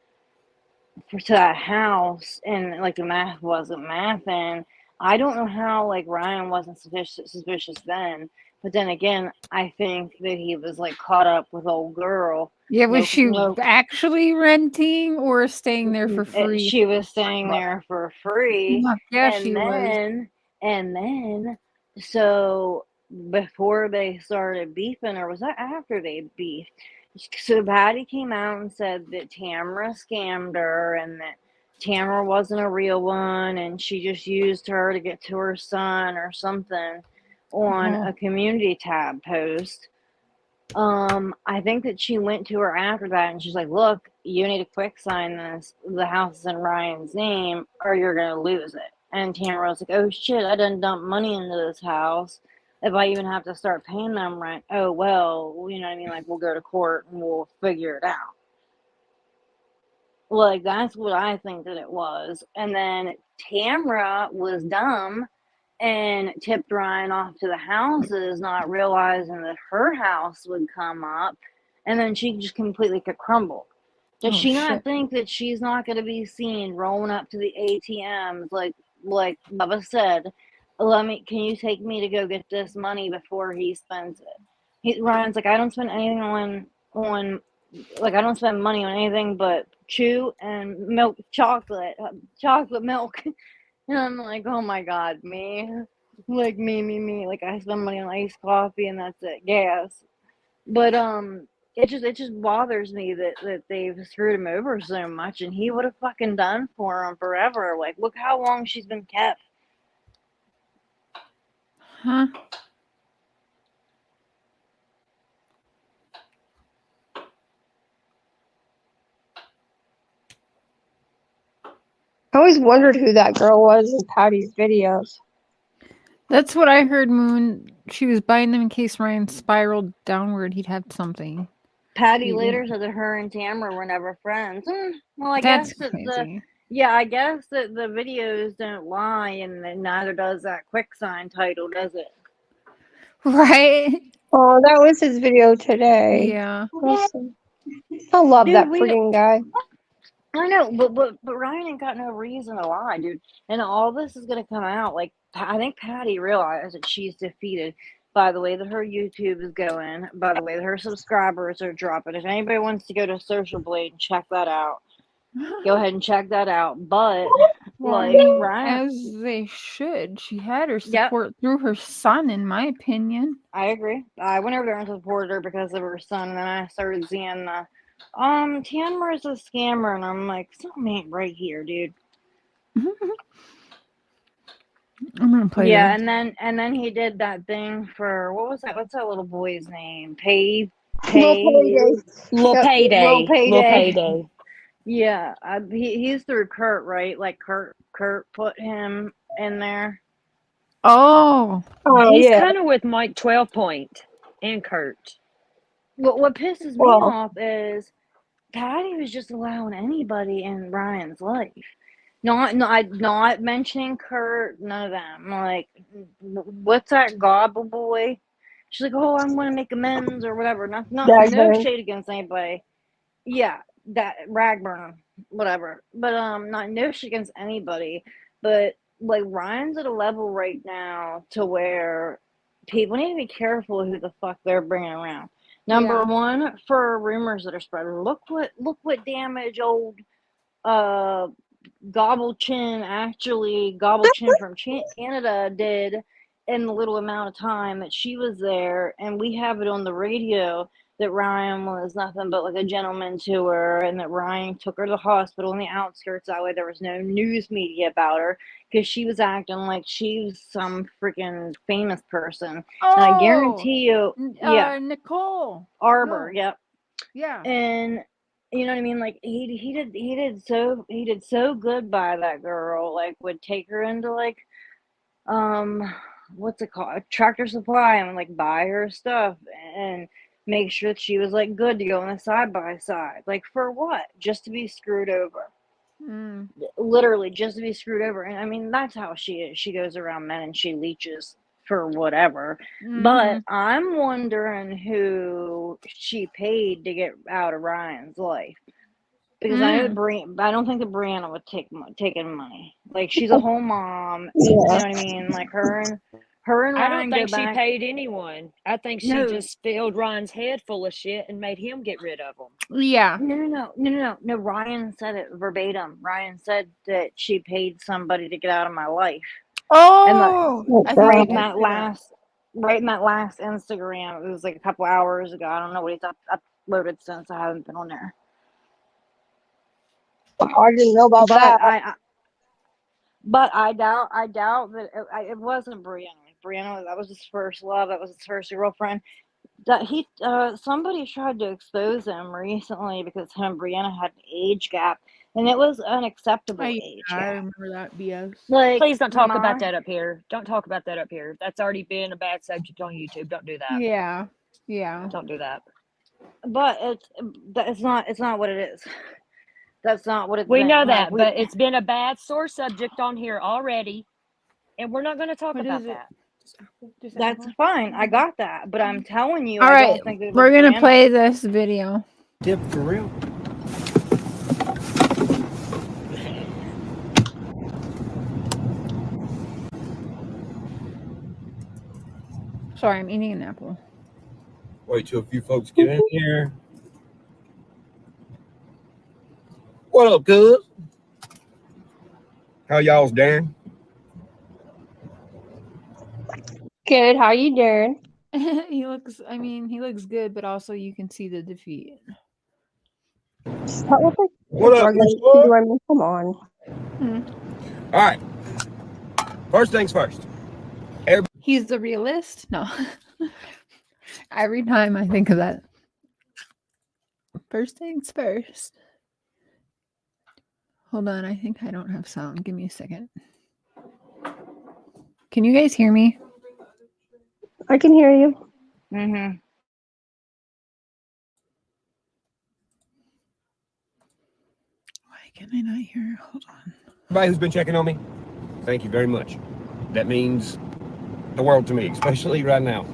to that house, and like the math wasn't mathing. I don't know how like Ryan wasn't suspicious then, but then again, I think that he was like caught up with old girl. Yeah, was she No, actually renting or staying there for free? she was staying there for free, Yeah, and she was. then so before they started beefing, or was that after they beefed? So Patty came out and said that Tamara scammed her and that Tamara wasn't a real one and she just used her to get to her son or something on a community tab post. I think that she went to her after that and she's like, look, you need to quick sign this. The house is in Ryan's name or you're going to lose it. And Tamara was like, oh shit, I done dumped money into this house. If I even have to start paying them rent, oh well, you know what I mean? Like we'll go to court and we'll figure it out. Like that's what I think that it was. And then Tamara was dumb and tipped Ryan off to the houses, not realizing that her house would come up, and then she just completely could crumble. Does she not think that she's not going to be seen rolling up to the ATMs like Bubba said? Can you take me to go get this money before he spends it? Ryan's like, I don't spend anything on like I don't spend money on anything but chew and milk, chocolate milk. And I'm like, oh my god, me. Like me. Like I spend money on iced coffee and that's it, gas. But it just bothers me that they've screwed him over so much, and he would have fucking done for him forever. Like, look how long she's been kept. Huh? I always wondered who that girl was in Patty's videos. That's what I heard, Moon. She was buying them in case Ryan spiraled downward. He'd have something. Patty later said that her and Tamara were never friends. Well, I That's guess that crazy. I guess that the videos don't lie, and neither does that quick sign title, does it? Right? Oh, that was his video today. Yeah. Awesome. I love that Dude, friggin' guy. I know, but Ryan ain't got no reason to lie, dude. And all this is gonna come out. Like I think Patty realized that she's defeated by the way that her YouTube is going, by the way that her subscribers are dropping. If anybody wants to go to Social Blade and check that out, go ahead and check that out. But Well, like Ryan, as they should. She had her support through her son, in my opinion. I agree. I went over there and supported her because of her son, and then I started seeing Tamara's a scammer, and I'm like, something ain't right here, dude. I'm gonna play Yeah, that. and then he did that thing for what was that? What's that little boy's name? Little Payday. Yeah, he's through Kurt, right? Like Kurt put him in there. Oh, he's kind of with Mike 12 Point and Kurt. What pisses me off is Patty was just allowing anybody in Ryan's life. Not mentioning Kurt, none of them. Like, what's that gobble boy? She's like, oh, I'm going to make amends or whatever. No shade against anybody. Yeah, that Ragburn, whatever. But no shade against anybody. But like Ryan's at a level right now to where people need to be careful who the fuck they're bringing around. Number one, for rumors that are spread. Look what damage old Gobble Chin from Canada did in the little amount of time that she was there, and we have it on the radio that Ryan was nothing but like a gentleman to her, and that Ryan took her to the hospital in the outskirts. That way there was no news media about her because she was acting like she was some freaking famous person. And I guarantee you, yeah, Nicole Arbor, No. yep. Yeah. And you know what I mean? Like he did so good by that girl. Like would take her into like what's it called? Tractor Supply, and like buy her stuff and make sure that she was like good to go on the side by side. Like for what? Just to be screwed over. Mm. Literally just to be screwed over. And I mean that's how she is. She goes around men and she leeches for whatever. But I'm wondering who she paid to get out of Ryan's life. Because I know I don't think that Brianna would take in money. Like she's a whole mom. You know what I mean? Like her and Ryan I don't think go she back. paid anyone. I think she No. just filled Ryan's head full of shit and made him get rid of them. Yeah. No. Ryan said it verbatim. Ryan said that she paid somebody to get out of my life. Oh, And right in that last Instagram, it was like a couple hours ago. I don't know what he's uploaded since. I haven't been on there. I didn't know about that. But I doubt that it wasn't Brianna. Brianna, that was his first love. That was his first girlfriend. That somebody tried to expose him recently because him and Brianna had an age gap, and it was unacceptable age I gap. remember that BS. Like, please don't talk about that up here. Don't talk about that up here. That's already been a bad subject on YouTube. Don't do that. Yeah. Don't do that. But it's not what it is. That's not what it's We been. know Like, that, but it's been a bad sore subject on here already, and we're not going to talk about that. That's fine. I got that, but I'm telling you, All I right, don't think that we're gonna Brianna. play this video. Tip for real. Sorry, I'm eating an apple. Wait till a few folks get in here. What up, cuz? How y'all's doing? Good. How you doing? he looks good, but also you can see the defeat. What up, do I mean? Come on. All right. First things first. He's the realist? No. Every time I think of that. First things first. Hold on, I think I don't have sound. Give me a second. Can you guys hear me? I can hear you. Mm-hmm. Why can I not hear? Hold on. Everybody who's been checking on me, thank you very much. That means the world to me, especially right now.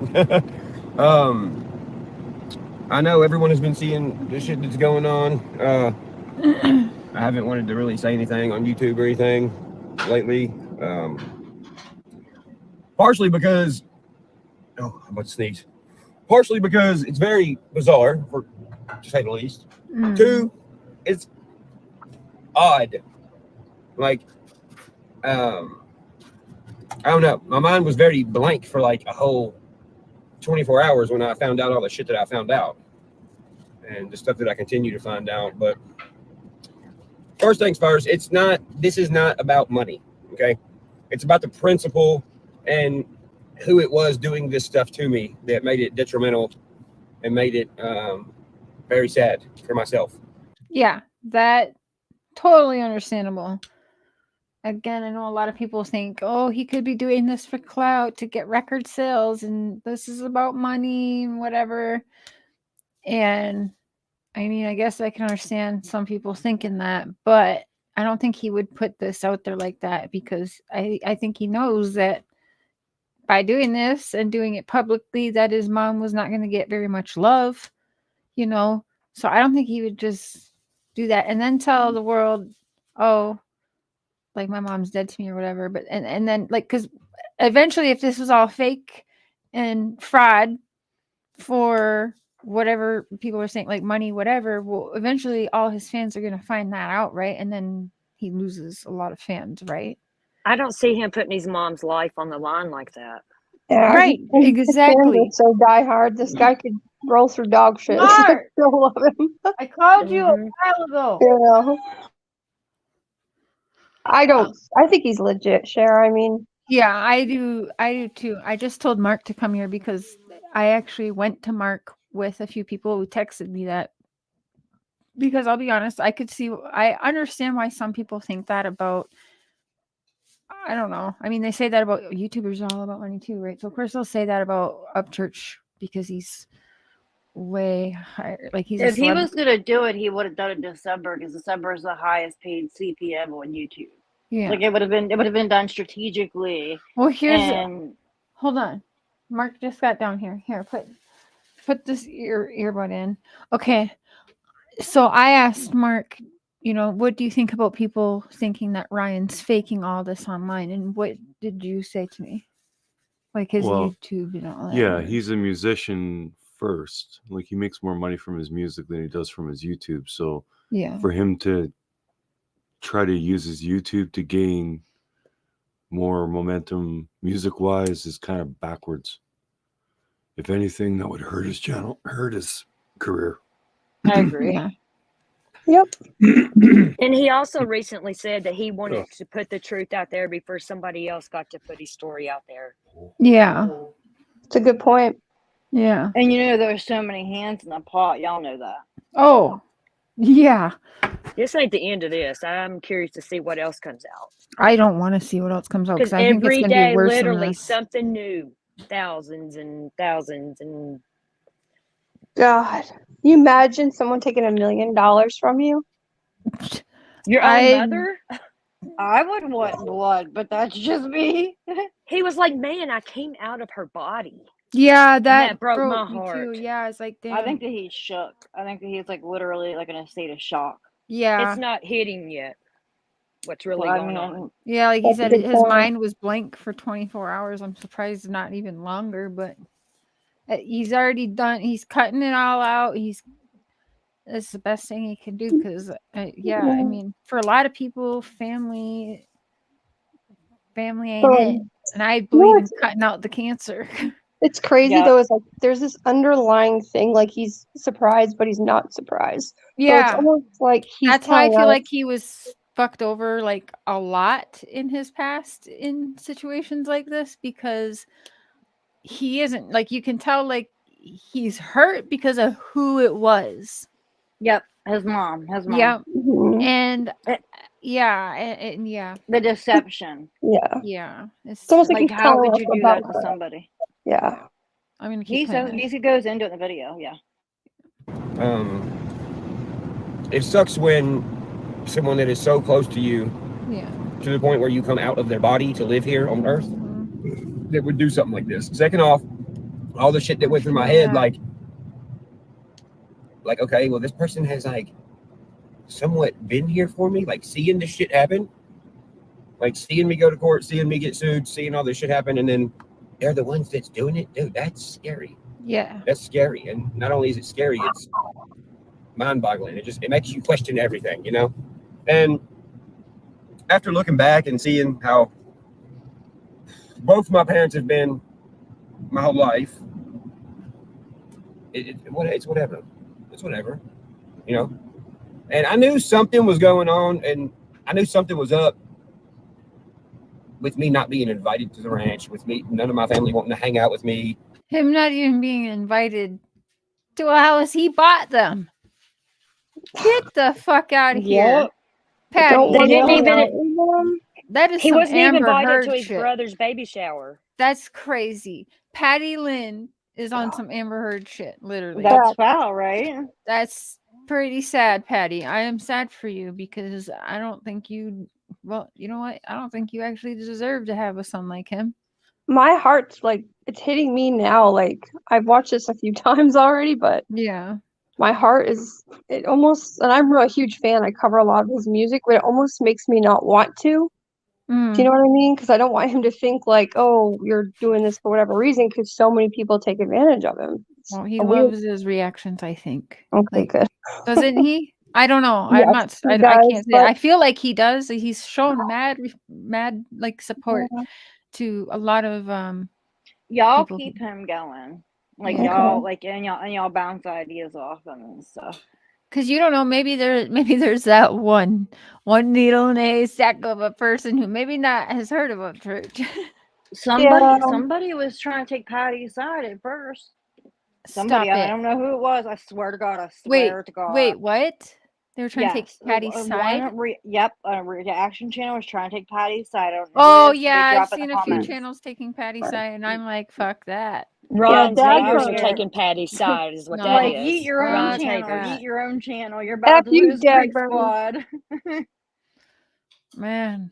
I know everyone has been seeing the shit that's going on. I haven't wanted to really say anything on YouTube or anything lately. Partially because, I'm about to sneeze. Partially because it's very bizarre, to say the least. Two, it's odd. Like, I don't know. My mind was very blank for like a whole 24 hours when I found out all the shit that I found out. And the stuff that I continue to find out. But first things first, this is not about money, okay? It's about the principle and who it was doing this stuff to me that made it detrimental and made it very sad for myself. Yeah, that totally understandable. Again, I know a lot of people think, oh, he could be doing this for clout to get record sales and this is about money and whatever. And I mean, I guess I can understand some people thinking that, but I don't think he would put this out there like that because I think he knows that by doing this and doing it publicly, that his mom was not going to get very much love, you know? So I don't think he would just do that and then tell the world, oh, like my mom's dead to me or whatever. But, and then like, cause eventually if this was all fake and fraud for whatever people were saying, like money, whatever, well, eventually all his fans are going to find that out. Right. And then he loses a lot of fans. Right. I don't see him putting his mom's life on the line like that. Yeah, Right, his fans exactly. are so diehard. This guy could roll through dog shit. Mark! Still love him. I called you a Mhm. while ago. You know. I think he's legit, Cher. I mean, Yeah, I do too. I just told Mark to come here because I actually went to Mark with a few people who texted me that, because I'll be honest, I understand why some people think that about, I don't know. I mean, they say that about YouTubers are all about money too, right? So of course they'll say that about Upchurch because he's way higher. Like he's a If he celeb. was gonna do it, he would have done it in December because December is the highest paid CPM on YouTube. Yeah. Like it would have been done strategically. Well, And hold on. Mark just got down here. Here, put this earbud in. Okay. So I asked Mark, what do you think about people thinking that Ryan's faking all this online? And what did you say to me? Like his YouTube and all that. Yeah, he's a musician first. Like he makes more money from his music than he does from his YouTube. So yeah. for him to try to use his YouTube to gain more momentum music wise is kind of backwards. If anything, that would hurt his channel, hurt his career. I agree. Yeah. yep. And he also recently said that he wanted to put the truth out there before somebody else got to put his story out there. Yeah. It's a good point. Yeah. And there's so many hands in the pot. Y'all know that. Oh, yeah. This ain't the end of this. I'm curious to see what else comes out. I don't want to see what else comes out Because because I think it's every going to day, be worse literally than this. something new. Thousands and thousands and God, you imagine someone taking $1 million from you? your own mother. I would want blood, but that's just me. He was like, "Man, I came out of her body." Yeah, that broke broke my me heart. too. Yeah, it's like, damn. I think that he's shook. I think that he's like literally like in a state of shock. Yeah. It's not hitting yet. What's really Well, going on? Yeah, like he That's a said, good his point. mind was blank for 24 hours. I'm surprised not even longer, but he's already done. He's cutting it all out. It's the best thing he can do because, yeah, I mean, for a lot of people, family ain't it. And I believe in cutting out the cancer. It's crazy Yeah. though. Is like there's this underlying thing, like he's surprised, but he's not surprised. So it's Yeah. almost like he's That's why I telling feel us- like he was fucked over like a lot in his past in situations like this because he isn't, like, you can tell like he's hurt because of who it was. Yep, his mom. Yeah. Mhm. And yeah, and yeah. The deception. Yeah. It's It's almost like Like, he's how telling could us you do about that to her. somebody? Yeah. I'm gonna keep playing this. He goes into it in the video. Yeah. It sucks when someone that is so close to you, Yeah. to the point where you come out of their body to live here on Earth, that would do something like this. Second off, all the shit that went through my head, like okay, well, this person has like somewhat been here for me, like seeing this shit happen, like seeing me go to court, seeing me get sued, seeing all this shit happen, and then they're the ones that's doing it. Dude, that's scary. Yeah. That's scary. And not only is it scary, it's mind-boggling. It makes you question everything, And after looking back and seeing how both my parents have been my whole life, it's whatever. It's whatever, And I knew something was going on, and I knew something was up with me not being invited to the ranch, with me, none of my family wanting to hang out with me. Him not even being invited to a house he bought them. Get the fuck out of here. Patty. Don't They want didn't to even- hang out with them. That is He some wasn't even Amber invited Heard to his shit. brother's baby shower. That's crazy. Patty Lynn is on some Amber Heard shit, literally. That's foul, right? That's pretty sad, Patty. I am sad for you because I don't think well, you know what? I don't think you actually deserve to have a son like him. My heart's like, it's hitting me now. Like, I've watched this a few times already, but Yeah. my heart is, it almost, and I'm a huge fan. I cover a lot of his music, but it almost makes me not want to. Mm. Do you know what I mean? Because I don't want him to think like, oh, you're doing this for whatever reason, because so many people take advantage of him. It's Well, he a weird- loves his reactions, I think. Okay, Like, good. doesn't he? I don't know. Yes, I'm not. he I does, can't say. but- I feel like he does. He's shown mad like support to a lot of Y'all People- keep him going. Like Yeah. y'all, like and y'all bounce ideas off him and stuff. Because you don't know, maybe there's that one needle in a haystack of a person who maybe not has heard of Upchurch. Somebody was trying to take Patty's side at first. Somebody, Stop I it. don't know who it was. I swear to God. I Wait, swear to God. wait, what? They were trying to take Yes, Patty's side? a reaction channel was trying to take Patty's side. I don't know Oh, who it is, yeah, somebody I've drop in the seen a few comments. channels taking Patty's side, and I'm like, fuck that. Ron's Dad haters girl. are taking Patty's side, is what No. that Like, is. eat your own Ron's channel. haters. Eat your own channel. You're about F to you, lose Dad Creek girl. Squad. Man.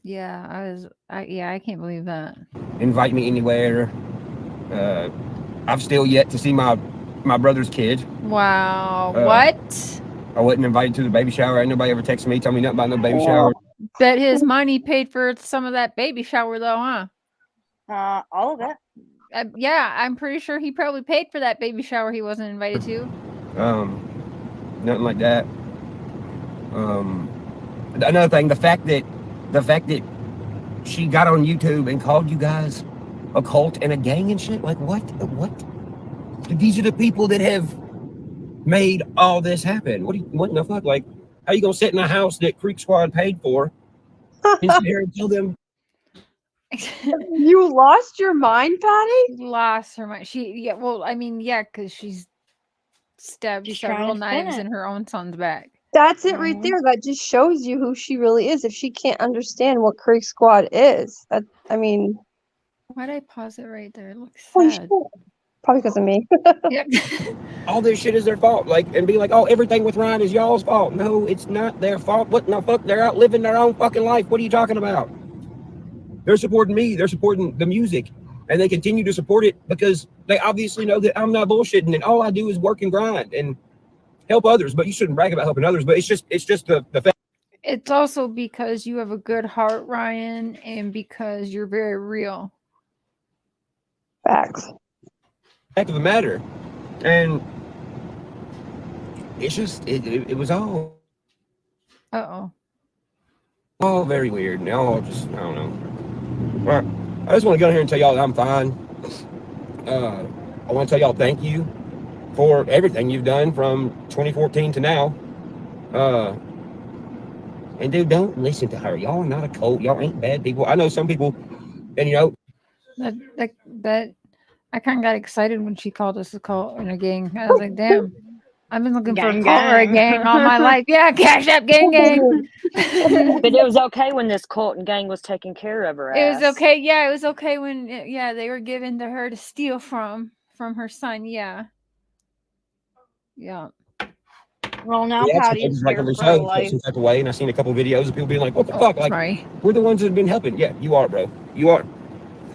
Yeah, I can't believe that. Invite me anywhere. I've still yet to see my brother's kid. Wow. Uh, What? I wasn't invited to the baby shower. Ain't nobody ever texted me, tell me nothing about no baby shower. Bet his money paid for some of that baby shower, though, huh? All of it. Yeah, I'm pretty sure he probably paid for that baby shower he wasn't invited to. Nothing like that. Another thing, the fact that she got on YouTube and called you guys a cult and a gang and shit. Like what? These are the people that have made all this happen. What in the fuck? Like, how you gonna sit in a house that Creek Squad paid for and sit here and tell them? You lost your mind, Patty? Lost her mind. Because she's stabbed She's trying several to spin knives it. in her own son's back. That's it right there. That just shows you who she really is. If she can't understand what Creek Squad is, Why'd I pause it right there? It looks holy sad. shit. Probably because of me. Yep. All this shit is their fault. Like, and be like, oh, everything with Ryan is y'all's fault. No, it's not their fault. What in the fuck? They're out living their own fucking life. What are you talking about? They're supporting me. They're supporting the music. And they continue to support it because they obviously know that I'm not bullshitting and all I do is work and grind and help others. But you shouldn't brag about helping others. But it's just the fact. It's also because you have a good heart, Ryan, and because you're very real. Facts. Fact of the matter. And it's just, it was all very weird. And all just, I don't know. All right. I just want to go in here and tell y'all that I'm fine. I want to tell y'all thank you for everything you've done from 2014 to now. And dude, don't listen to her. Y'all are not a cult. Y'all ain't bad people. I know some people, and you know. That I kind of got excited when she called us a cult and a gang. I was like, damn, I've been looking for a Gang, cult or a gang all my life. Yeah, cash up, gang. But it was okay when this cult and gang was taking care of her It was ass. okay. Yeah, it was okay when they were given to her to steal from her son. Yeah. Well, now Yeah, Patty's scared rightfully for her so, life. some type of way, and I've seen a couple of videos of people being like, "What the fuck?" Like, Sorry. we're the ones that have been helping. Yeah, you are, bro. You are.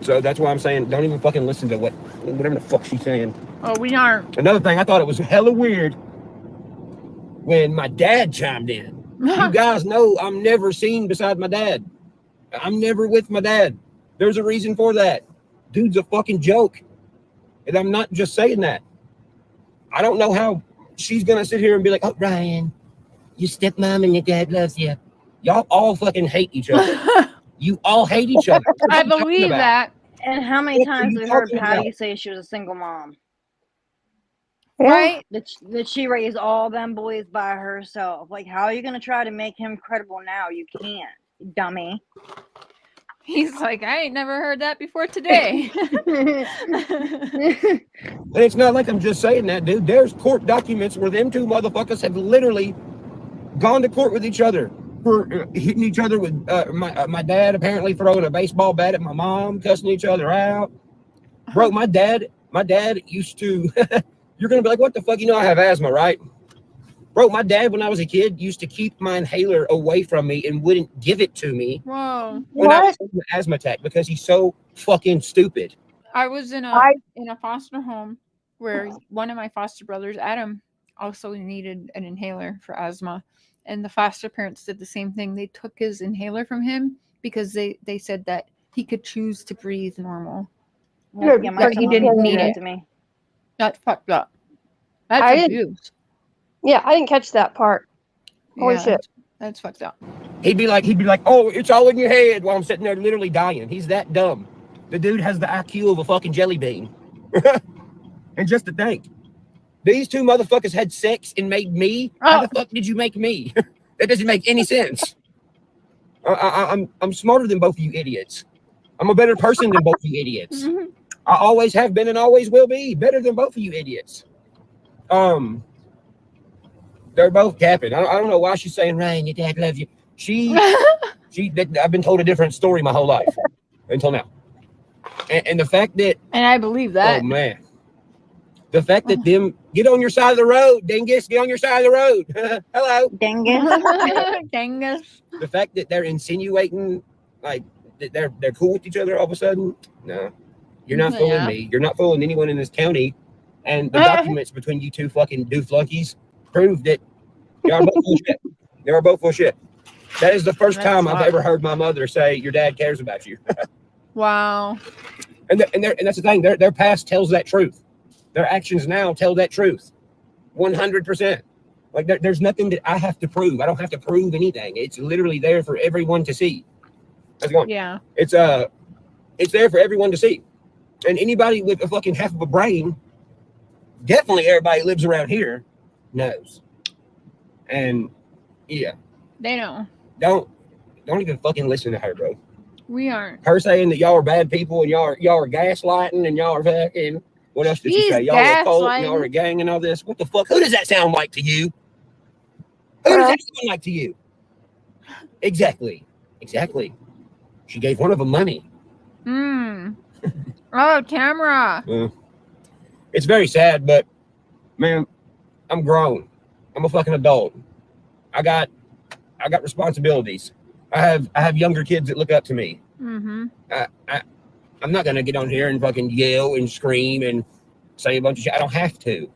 So that's why I'm saying, don't even fucking listen to whatever the fuck she's saying. Oh, we aren't. Another thing, I thought it was hella weird when my dad chimed in. You guys know I'm never seen beside my dad. I'm never with my dad. There's a reason for that. Dude's a fucking joke. And I'm not just saying that. I don't know how she's gonna sit here and be like, "Oh, Ryan, your stepmom and your dad loves you." Y'all all fucking hate each other. You all hate each other. What I are you talking believe about? that. And how many What are times you have we heard talking Patty about? say she was a single mom? Right? That she raised all them boys by herself. Like, how are you gonna try to make him credible now? You can't, dummy. He's like, I ain't never heard that before today. And it's not like I'm just saying that, dude. There's court documents where them two motherfuckers have literally gone to court with each other for hitting each other with my dad apparently throwing a baseball bat at my mom, cussing each other out. Bro, my dad used to. You're gonna be like, what the fuck? You know I have asthma, right? Bro, my dad, when I was a kid, used to keep my inhaler away from me and wouldn't give it to me Whoa. when I was having an asthma attack because he's so fucking stupid. I was in a foster home where one of my foster brothers, Adam, also needed an inhaler for asthma. And the foster parents did the same thing. They took his inhaler from him because they said that he could choose to breathe normal. Yeah, my But he son didn't did need that it. to me. That's fucked up. That's I didn't- abuse. Yeah, I didn't catch that part. Holy shit. That's fucked up. He'd be like, oh, it's all in your head while I'm sitting there literally dying. He's that dumb. The dude has the IQ of a fucking jelly bean. And just to think, these two motherfuckers had sex and made me. How the fuck did you make me? That doesn't make any sense. I'm smarter than both of you idiots. I'm a better person than both of you idiots. I always have been and always will be better than both of you idiots. They're both capping. I don't know why she's saying, Ryan, your dad loves you. I've been told a different story my whole life until now. And the fact that, and I believe that. Oh man, the fact that them get on your side of the road, dingus, get on your side of the road. Hello, Dingus. Dingus. The fact that they're insinuating like that they're cool with each other all of a sudden. No, you're not fooling me. You're not fooling anyone in this county. And the documents between you two fucking dooflunkies prove that y'all both full shit. You're both full shit. That is the first time I've ever heard my mother say your dad cares about you. Wow. And that's the thing. Their past tells that truth. Their actions now tell that truth. 100%. Like there's nothing that I have to prove. I don't have to prove anything. It's literally there for everyone to see. How's it going? Yeah. It's there for everyone to see. And anybody with a fucking half of a brain, definitely everybody lives around here, knows. And yeah. They know. Don't even fucking listen to her, bro. We aren't. Her saying that y'all are bad people and y'all are gaslighting and y'all are fucking, what else did she say? Y'all are cold and y'all are a gang and all this. What the fuck? Who does that sound like to you? Who does that sound like to you? Exactly. She gave one of them money. Oh, Tamara. It's very sad, but man, I'm grown. I'm a fucking adult. I got responsibilities. I have younger kids that look up to me. I'm not gonna get on here and fucking yell and scream and say a bunch of shit. I don't have to.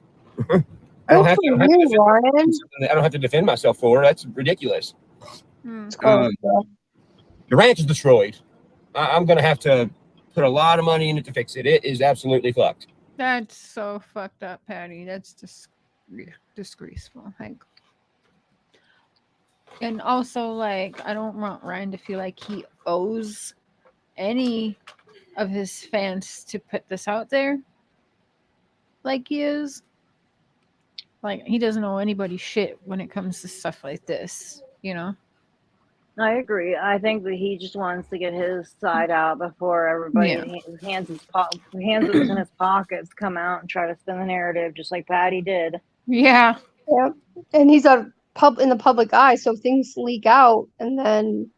I don't have to defend myself for. That's ridiculous. The ranch is destroyed. I'm gonna have to put a lot of money in it to fix it. It is absolutely fucked. That's so fucked up, Patty. That's disgraceful. Like, and also, like, I don't want Ryan to feel like he owes any of his fans to put this out there. Like he is. Like, he doesn't owe anybody shit when it comes to stuff like this, you know? I agree. I think that he just wants to get his side out before everybody hands it in his pockets, come out and try to spin the narrative just like Patty did. Yeah. Yep. And he's in the public eye, so things leak out and then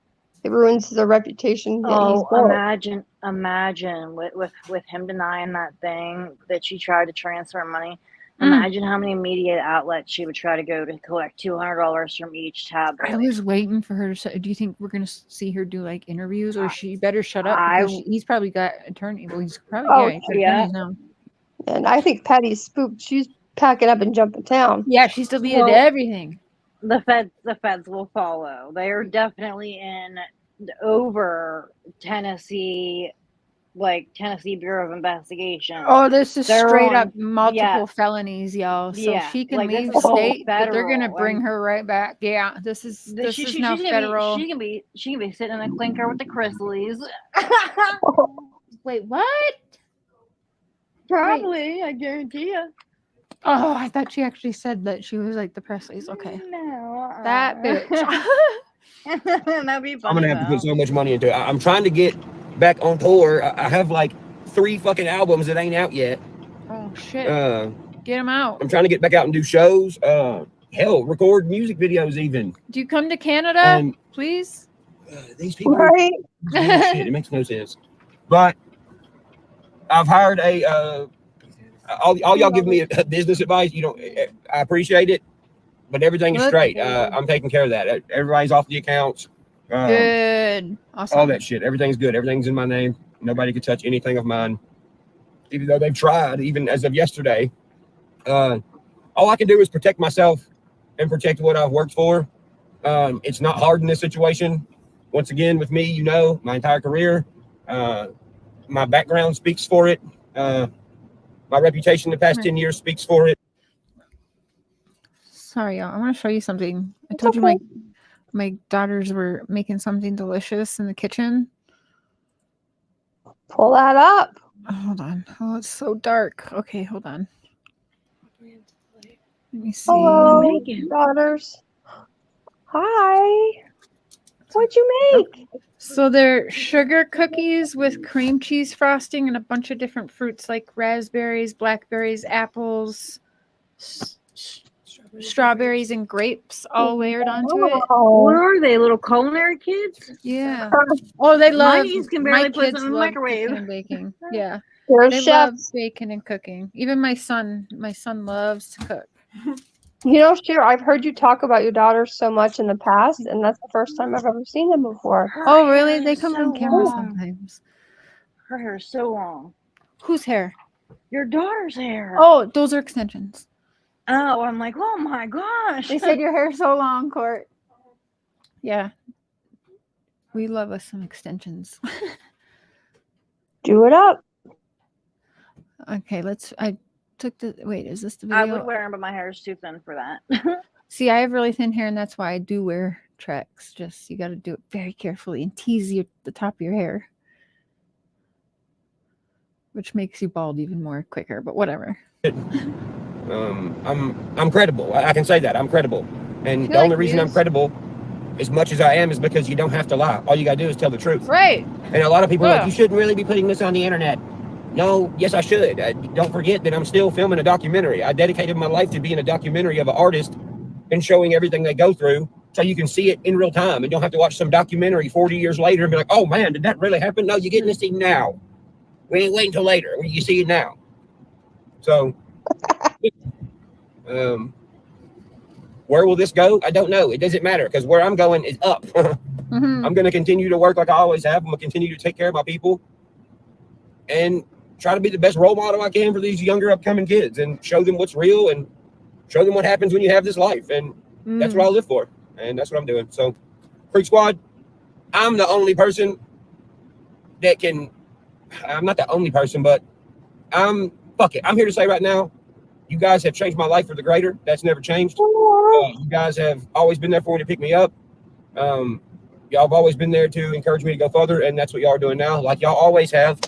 it ruins the reputation that he's built. Imagine with him denying that thing that she tried to transfer money. Imagine how many media outlets she would try to go to collect $200 from each tabloid. I was waiting for her to say, do you think we're going to see her do like interviews, or she better shut up? Because he's probably got attorney. Well, he's probably now. And I think Patty's spooked. She's packing up and jumping town. Yeah, she's deleted everything. The feds will follow. They are definitely in over Tennessee Bureau of Investigation. Oh, this is straight up multiple felonies, y'all. So she can leave the state, but they're gonna bring her right back. Yeah, this is now federal. She can be sitting in a clinker with the Chrisleys. Wait, what? Probably, I guarantee you. Oh, I thought she actually said that she was like the Presleys. Okay, no, that bitch. That'd be funny. I'm gonna have to put so much money into it. I'm trying to get back on tour. I have like 3 fucking albums that ain't out yet. Oh shit. Get them out. I'm trying to get back out and do shows. Hell, record music videos even. Do you come to Canada, please? These people, right? Shit, it makes no sense. But I've hired all y'all give me a business advice. I appreciate it, but everything is straight. I'm taking care of that. Everybody's off the accounts. Good. Awesome. All that shit. Everything's good. Everything's in my name. Nobody can touch anything of mine. Even though they've tried, even as of yesterday. All I can do is protect myself and protect what I've worked for. It's not hard in this situation. Once again, with me, my entire career, my background speaks for it. My reputation the past 10 years speaks for it. Sorry, y'all. I want to show you something. I told you my daughters were making something delicious in the kitchen. Pull that up. Hold on. Oh, it's so dark. Okay, hold on. Let me see. Hello, Megan. daughters. Hi. What'd you make? So they're sugar cookies with cream cheese frosting and a bunch of different fruits like raspberries, blackberries, apples, strawberries, and grapes all layered onto it. What Oh, are they, little culinary kids? Yeah. Oh, they love. My niece can my barely put kids something in the love microwave. cooking and baking. Yeah, they're they love chefs. baking and cooking. Even my son. My son loves to cook. You know, Sheer, I've heard you talk about your daughters so much in the past, and that's the first time I've ever seen them before. Her Oh, really? hair They is come so on camera long. sometimes. Her hair is so long. Whose hair? Your daughter's hair. Oh, those are extensions. Oh, I'm like, oh my gosh. They said your hair's so long, Court. Yeah. We love us some extensions. Do it up. Okay, I took the wait, is this the I video? would wear them, but my hair is too thin for that. See, I have really thin hair and that's why I do wear tracks. Just you gotta do it very carefully and tease the top of your hair. Which makes you bald even more quicker, but whatever. I'm credible. I can say that I'm credible, and the only reason I'm credible, as much as I am, is because you don't have to lie. All you gotta do is tell the truth. Right. And a lot of people are Yeah. like, you shouldn't really be putting this on the internet. No, yes, I should. Don't forget that I'm still filming a documentary. I dedicated my life to being a documentary of an artist and showing everything they go through, so you can see it in real time and don't have to watch some documentary 40 years later and be like, oh man, did that really happen? No, you're getting to see now. We ain't waiting until later. You see it now. So, where will this go? I don't know. It doesn't matter because where I'm going is up. Mm-hmm. I'm going to continue to work like I always have. I'm going to continue to take care of my people and try to be the best role model I can for these younger upcoming kids and show them what's real and show them what happens when you have this life. And that's what I live for. And that's what I'm doing. So, Creek Squad, I'm the only person that can. I'm not the only person, but fuck it. I'm here to say right now, you guys have changed my life for the greater. That's never changed. You guys have always been there for me to pick me up. Y'all have always been there to encourage me to go further, and that's what y'all are doing now, like y'all always have.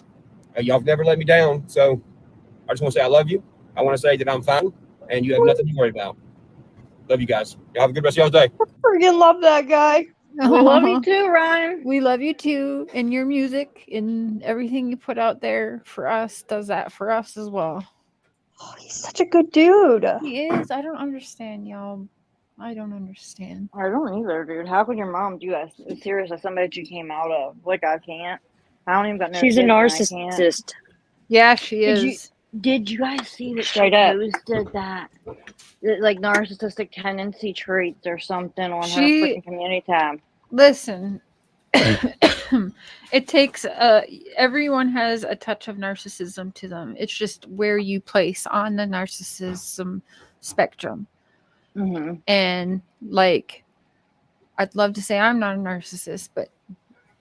Y'all have never let me down. So I just want to say I love you. I want to say that I'm fine, and you have nothing to worry about. Love you guys. Y'all have a good rest of y'all's day. I freaking love that guy. We love you too, Ryan. We love you too, and your music and everything you put out there for us does that for us as well. Oh, he's such a good dude. He is. I don't understand, y'all. I don't understand. I don't either, dude. How could your mom do that? Seriously, somebody that you came out of. Like, I can't. I don't even got no She's a kids and I can't. narcissist. Yeah, she Did you- is. Did you guys see that Straight she up. posted that? Like narcissistic tendency traits or something on her She- freaking community tab. Listen, it takes everyone has a touch of narcissism to them. It's just where you place on the narcissism spectrum. Mm-hmm. And like, I'd love to say I'm not a narcissist, but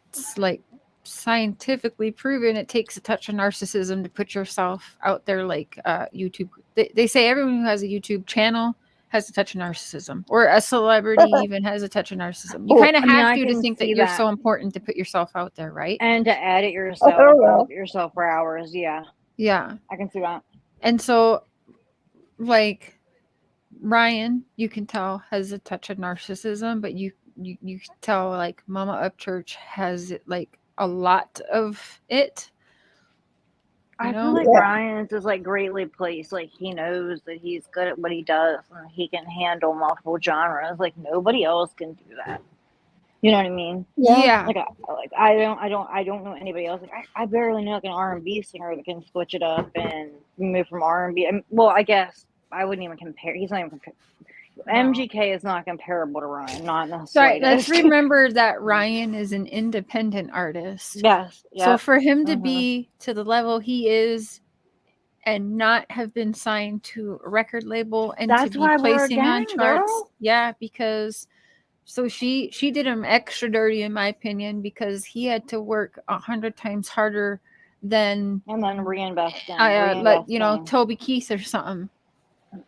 it's like scientifically proven it takes a touch of narcissism to put yourself out there. Like YouTube, they say everyone who has a YouTube channel has a touch of narcissism, or a celebrity even has a touch of narcissism. You Oh, kind of I mean, have I to can think that see you're that. so important to put yourself out there, right? And to edit yourself, Oh. edit yourself for hours. Yeah, Yeah. I can see that. And so, like, Ryan, you can tell has a touch of narcissism, but you can tell like Mama Upchurch has like a lot of it. I know? feel like Yeah. Ryan's is like greatly placed. Like he knows that he's good at what he does and he can handle multiple genres. Like nobody else can do that. You know what I mean? Yeah. Like I don't know anybody else. Like I barely know like an R&B singer that can switch it up and move from R&B. Well, I guess I wouldn't even compare. He's not even MGK is not comparable to Ryan. Not in the Sorry, let's slightest. remember that Ryan is an independent artist. Yes. So Yeah. for him to Mhm. be to the level he is and not have been signed to a record label and That's to be why we're a placing on gang, charts. girl. Yeah, because so she did him extra dirty in my opinion, because he had to work 100 times harder than And then reinvesting. like, you know, reinvesting. Toby Keith or something.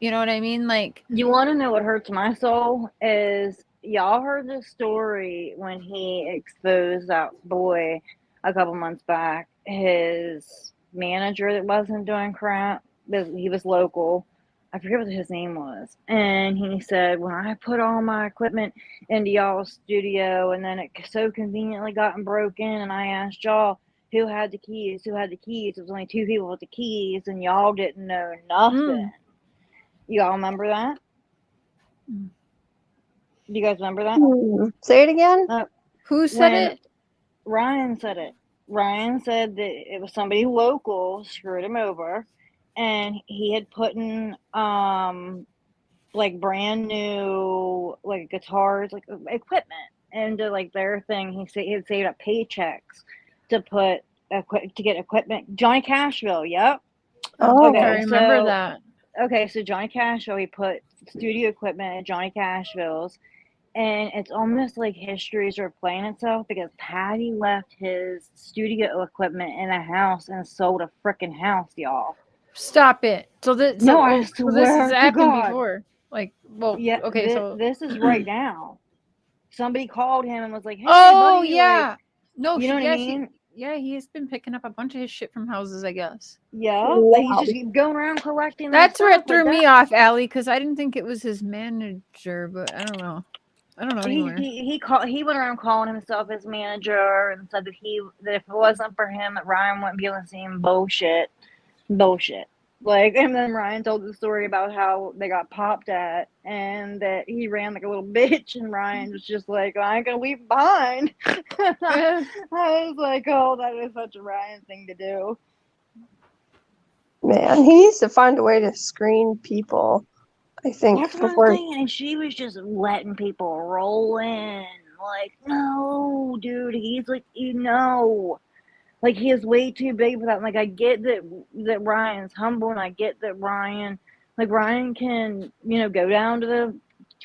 You know what I mean? Like, You want to know what hurts my soul is y'all heard the story when he exposed that boy a couple months back his manager that wasn't doing crap. He was local. I forget what his name was. And he said, when I put all my equipment into y'all's studio and then it so conveniently gotten broken and I asked y'all who had the keys, it was only 2 people with the keys and y'all didn't know nothing. Y'all remember that? Do you guys remember that? Say it again. Who said it? Ryan said it. Ryan said that it was somebody local screwed him over, and he had put in like brand new like guitars, like equipment into like their thing. He had saved up paychecks to get equipment. Johnny Cashville, yep. Oh, I remember that. Okay, so Johnny Cashville, he put studio equipment at Johnny Cashville's. And it's almost like history's replaying itself because Patty left his studio equipment in a house and sold a freaking house, y'all. Stop it. So this, No, I this swear has to happened God. before. Like, well, Yeah, okay, so this is right now. Somebody called him and was like, "Hey, oh buddy, yeah, like, no, you know what I mean? he has been picking up a bunch of his shit from houses, I guess. Yeah, like he's just going around collecting. That's where it threw like me off, Allie, because I didn't think it was his manager, but I don't know. I don't know anymore. He went around calling himself his manager and said that if it wasn't for him, that Ryan wouldn't be able to see him. Bullshit. Like, and then Ryan told the story about how they got popped at and that he ran like a little bitch, and Ryan was just like, I ain't gonna leave behind. I was like, oh, that is such a Ryan thing to do. Man, he needs to find a way to screen people. I think That's what before. I'm saying. And she was just letting people roll in. Like, no, dude, he's like, like he is way too big for that. Like, I get that Ryan's humble, and I get that Ryan can, go down to the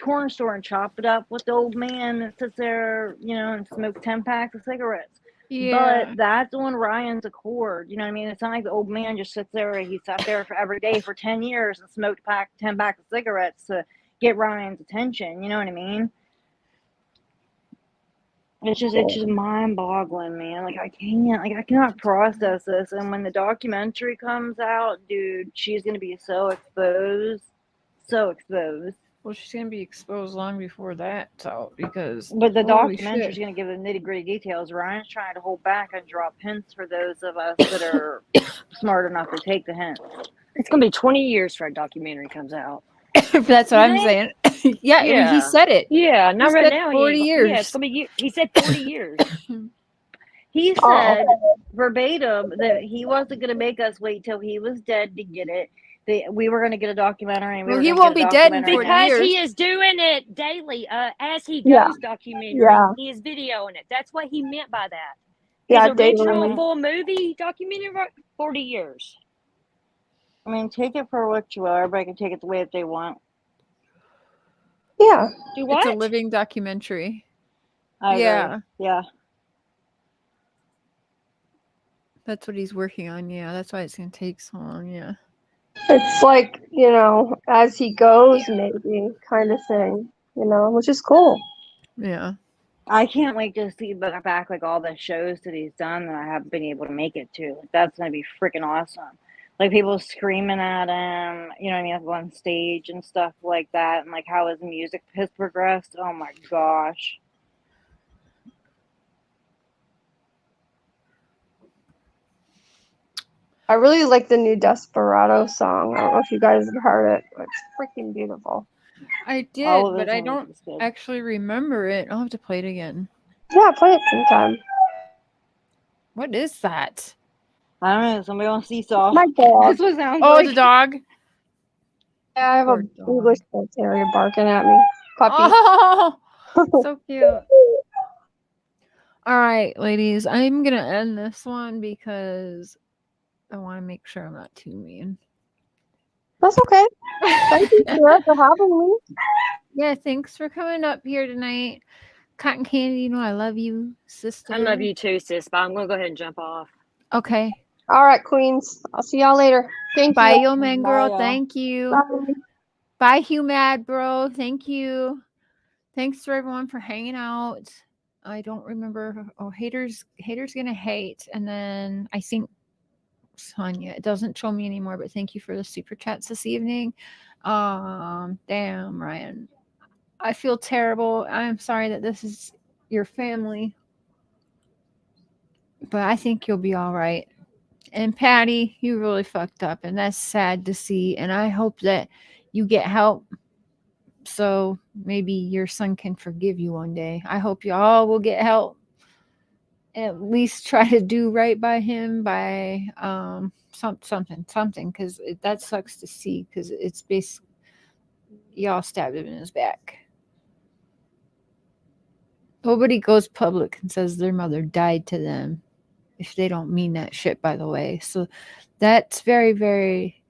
corner store and chop it up with the old man that sits there, and smoke 10 packs of cigarettes. Yeah. But that's when Ryan's a cord. You know what I mean? It's not like the old man just sits there. He sat there for every day for 10 years and smoked 10 packs of cigarettes to get Ryan's attention. You know what I mean? It's just mind-boggling, man. Like, I cannot process this. And when the documentary comes out, dude, she's gonna be so exposed. Well, she's gonna be exposed long before that's out because. But the holy documentary's shit. gonna give the nitty-gritty details. Ryan's trying to hold back and drop hints for those of us that are smart enough to take the hints. It's gonna be 20 years for a documentary comes out. That's what I'm saying. Yeah, I mean, he said it. Yeah, not He right said now. 40 years. Yeah, it's gonna be. He said 40 years. He said verbatim that he wasn't going to make us wait till he was dead to get it. We were going to get a documentary. And well, he won't be dead in 40 because years. he is doing it daily, as he goes. Documentary. Yeah. He is videoing it. That's what he meant by that. Yeah, His original daily. full movie documentary, 40 years. I mean, take it for what you are. Everybody can take it the way that they want. Yeah. Do what? It's a living documentary. I Yeah. agree. Yeah. That's what he's working on. Yeah, that's why it's gonna take so long. Yeah. It's like, as he goes, maybe kind of thing, which is cool. Yeah. I can't wait to see back like all the shows that he's done that I haven't been able to make it to. That's gonna be freaking awesome. Like people screaming at him, you know what I mean, on stage and stuff like that, and like how his music has progressed. Oh my gosh. I really like the new Desperado song. I don't know if you guys have heard it, but it's freaking beautiful. I did, All of but his I don't music is good. actually remember it. I'll have to play it again. Yeah, play it sometime. What is that? I don't know. Somebody on Seesaw. My dog. That's what it sounds Oh, like. the dog. Yeah, I have Poor a dog. English Bull Terrier barking at me. Puppy. Oh, so cute. All right, ladies, I'm gonna end this one because I want to make sure I'm not too mean. That's okay. Thank you, Sarah, for having me. Yeah, thanks for coming up here tonight. Cotton Candy, I love you, sister. I love you too, sis. But I'm gonna go ahead and jump off. Okay. All right, queens. I'll see y'all later. Thank Bye, you. yo man girl. Bye, y'all. Thank you. Bye. Bye, Humad bro. Thank you. Thanks for everyone for hanging out. I don't remember. Oh, haters gonna hate, and then I think Sonia. It doesn't show me anymore, but thank you for the super chats this evening. Damn, Ryan. I feel terrible. I'm sorry that this is your family, but I think you'll be all right. And Patty, you really fucked up, and that's sad to see. And I hope that you get help so maybe your son can forgive you one day. I hope you all will get help. At least try to do right by him by something, because that sucks to see, because it's basically y'all stabbed him in his back. Nobody goes public and says their mother died to them if they don't mean that shit, by the way. So that's very, very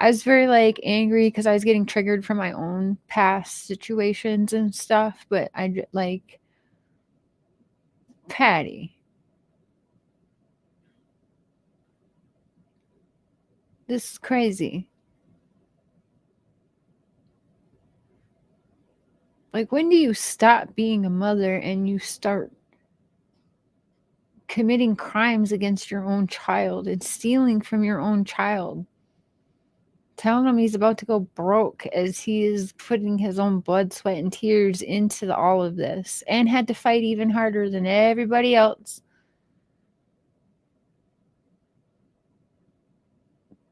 I was very like angry because I was getting triggered from my own past situations and stuff, but I like Patty. This is crazy. Like, when do you stop being a mother and you start committing crimes against your own child and stealing from your own child? Telling him he's about to go broke as he is putting his own blood, sweat, and tears into all of this, and had to fight even harder than everybody else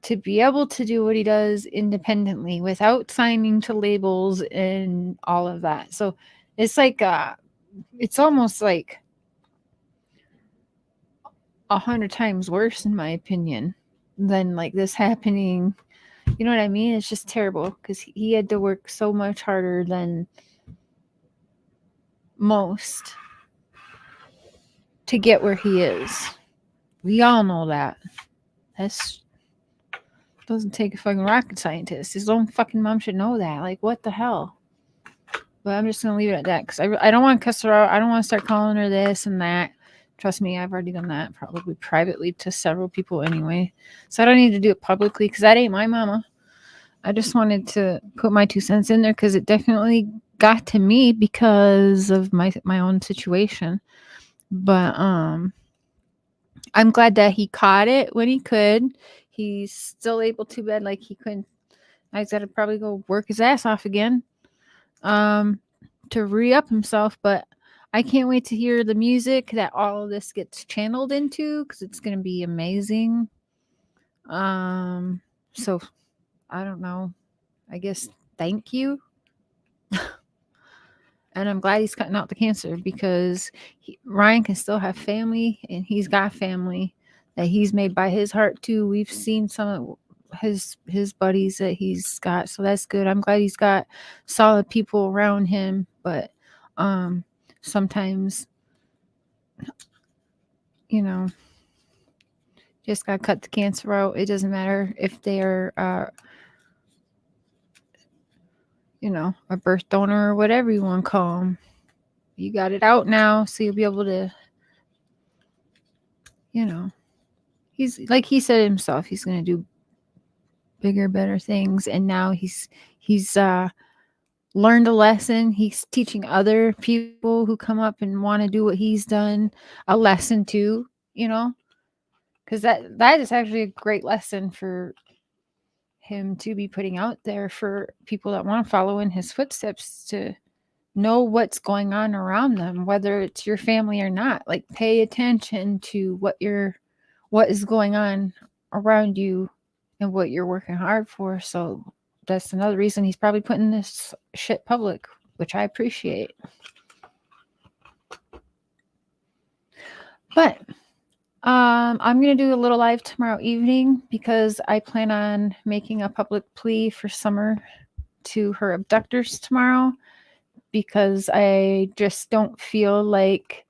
to be able to do what he does independently without signing to labels and all of that. So it's like it's almost like 100 times worse, in my opinion, than like this happening. You know what I mean? It's just terrible because he had to work so much harder than most to get where he is. We all know that. That's doesn't take a fucking rocket scientist. His own fucking mom should know that. Like, what the hell? But I'm just gonna leave it at that because I don't want to cuss her out. I don't want to start calling her this and that. Trust me, I've already done that probably privately to several people anyway. So I don't need to do it publicly because that ain't my mama. I just wanted to put my 2 cents in there because it definitely got to me because of my own situation. But I'm glad that he caught it when he could. He's still able to bed like he couldn't. He's got to probably go work his ass off again to re-up himself. But I can't wait to hear the music that all of this gets channeled into because it's going to be amazing. So I don't know. I guess thank you. And I'm glad he's cutting out the cancer because Ryan can still have family, and he's got family that he's made by his heart too. We've seen some of his buddies that he's got, so that's good. I'm glad he's got solid people around him, but sometimes, you know, just gotta cut the cancer out. It doesn't matter if they're you know, a birth donor or whatever you want to call them. You got it out now, so you'll be able to, you know, he's like he said himself, he's going to do bigger, better things. And now he's learned a lesson. He's teaching other people who come up and want to do what he's done a lesson too, you know, because that is actually a great lesson for him to be putting out there for people that want to follow in his footsteps, to know what's going on around them, whether it's your family or not. Like, pay attention to what is going on around you and what you're working hard for. So that's another reason he's probably putting this shit public, which I appreciate. But I'm going to do a little live tomorrow evening because I plan on making a public plea for Summer to her abductors tomorrow, because I just don't feel like,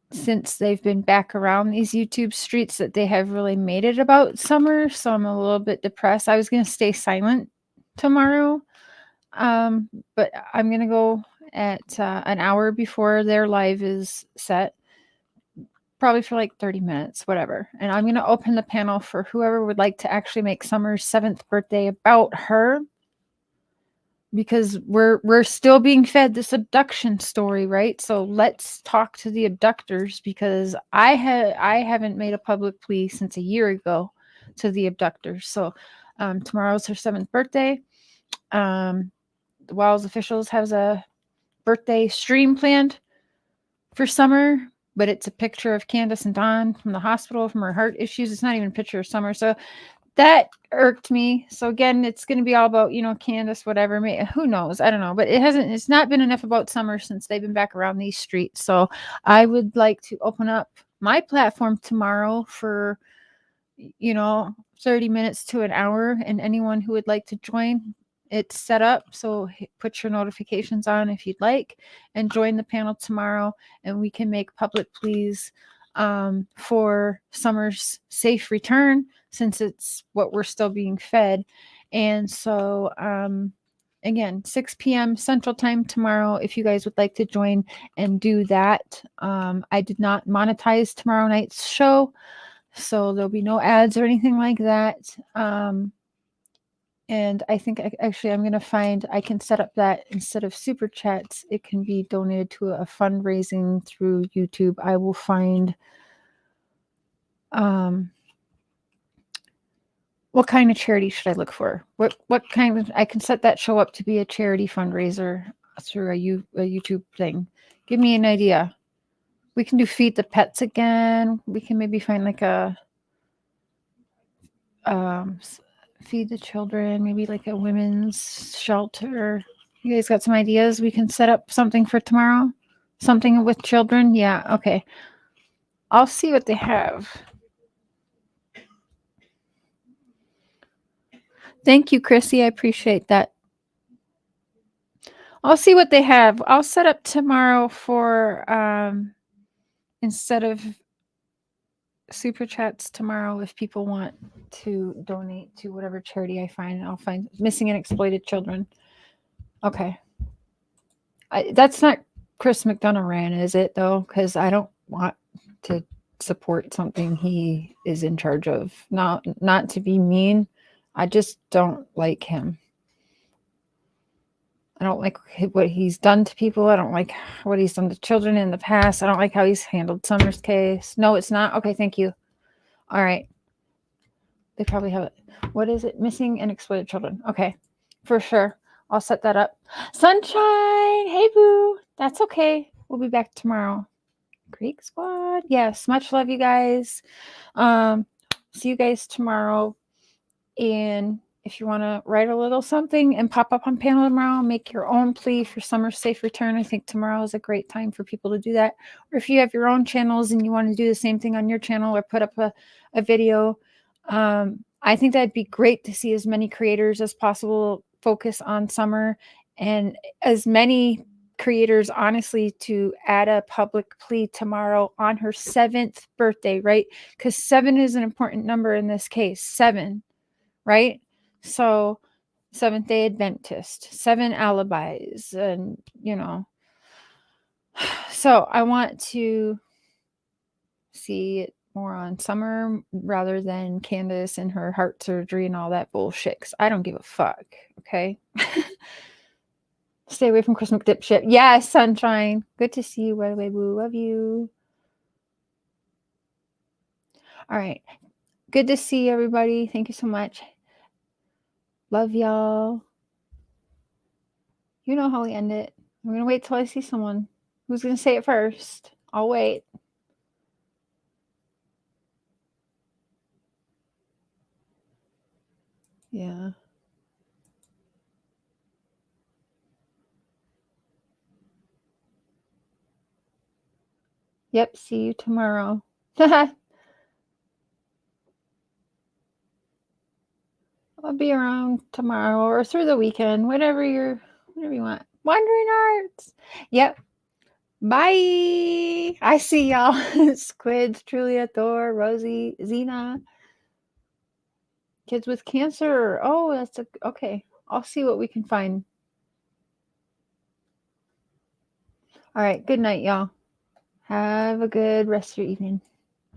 since they've been back around these YouTube streets, that they have really made it about Summer. So I'm a little bit depressed. I was going to stay silent tomorrow, but I'm going to go at an hour before their live is set, probably for like 30 minutes, whatever. And I'm going to open the panel for whoever would like to actually make Summer's 7th birthday about her. because we're still being fed this abduction story, right? So let's talk to the abductors, because I haven't made a public plea since a year ago to the abductors. So tomorrow's her 7th birthday. The Wiles officials has a birthday stream planned for summer, but it's a picture of Candace and Dawn from the hospital from her heart issues. It's not even a picture of Summer. So that irked me. So again, it's going to be all about, Candace, whatever. Who knows? I don't know. But it's not been enough about Summer since they've been back around these streets. So I would like to open up my platform tomorrow for, 30 minutes to an hour. And anyone who would like to join, it's set up. So put your notifications on if you'd like and join the panel tomorrow. And we can make public pleas for Summer's safe return, since it's what we're still being fed. And so, again, 6 p.m. Central Time tomorrow, if you guys would like to join and do that. I did not monetize tomorrow night's show, so there'll be no ads or anything like that. And I think actually I'm going to find I can set up that instead of super chats, it can be donated to a fundraising through YouTube. I will find what kind of charity should I look for? What kind of, I can set that show up to be a charity fundraiser through a YouTube thing. Give me an idea. We can do Feed the Pets again. We can maybe find like a Feed the Children, maybe like a women's shelter. You guys got some ideas? We can set up something for tomorrow. Something with children. Yeah. Okay. I'll see what they have. Thank you, Chrissy. I appreciate that. I'll see what they have. I'll set up tomorrow for instead of super chats tomorrow, if people want to donate to whatever charity I find, I'll find missing and exploited children. Okay. That's not Chris McDonough ran, is it, though? Because I don't want to support something he is in charge of. Not to be mean. I just don't like him. I don't like what he's done to people. I don't like what he's done to children in the past. I don't like how he's handled Summer's case. No, it's not. Okay, thank you. All right. They probably have it. What is it? Missing and exploited children. Okay, for sure. I'll set that up. Sunshine. Hey, boo. That's okay. We'll be back tomorrow. Creek Squad. Yes, much love, you guys. See you guys tomorrow. And if you want to write a little something and pop up on panel tomorrow, make your own plea for Summer's safe return. I think tomorrow is a great time for people to do that. Or if you have your own channels and you want to do the same thing on your channel or put up a video, I think that'd be great to see as many creators as possible focus on Summer, and as many creators, honestly, to add a public plea tomorrow on her 7th birthday, right? Because 7 is an important number in this case. 7. Right? So 7th-day Adventist, 7 alibis, and so I want to see it more on Summer rather than Candace and her heart surgery and all that bullshit, 'cause I don't give a fuck. Okay. Stay away from Chris McDipshit. Yes, Sunshine. Good to see you, by the way, boo. Love you. All right. Good to see everybody. Thank you so much. Love y'all. You know how we end it. I'm going to wait till I see someone. Who's going to say it first? I'll wait. Yeah. Yep. See you tomorrow. I'll be around tomorrow or through the weekend, whatever you want. Wandering Arts. Yep. Bye. I see y'all. Squids, Trulia, Thor, Rosie, Xena. Kids with cancer. Oh, that's okay. I'll see what we can find. All right. Good night, y'all. Have a good rest of your evening.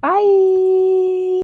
Bye.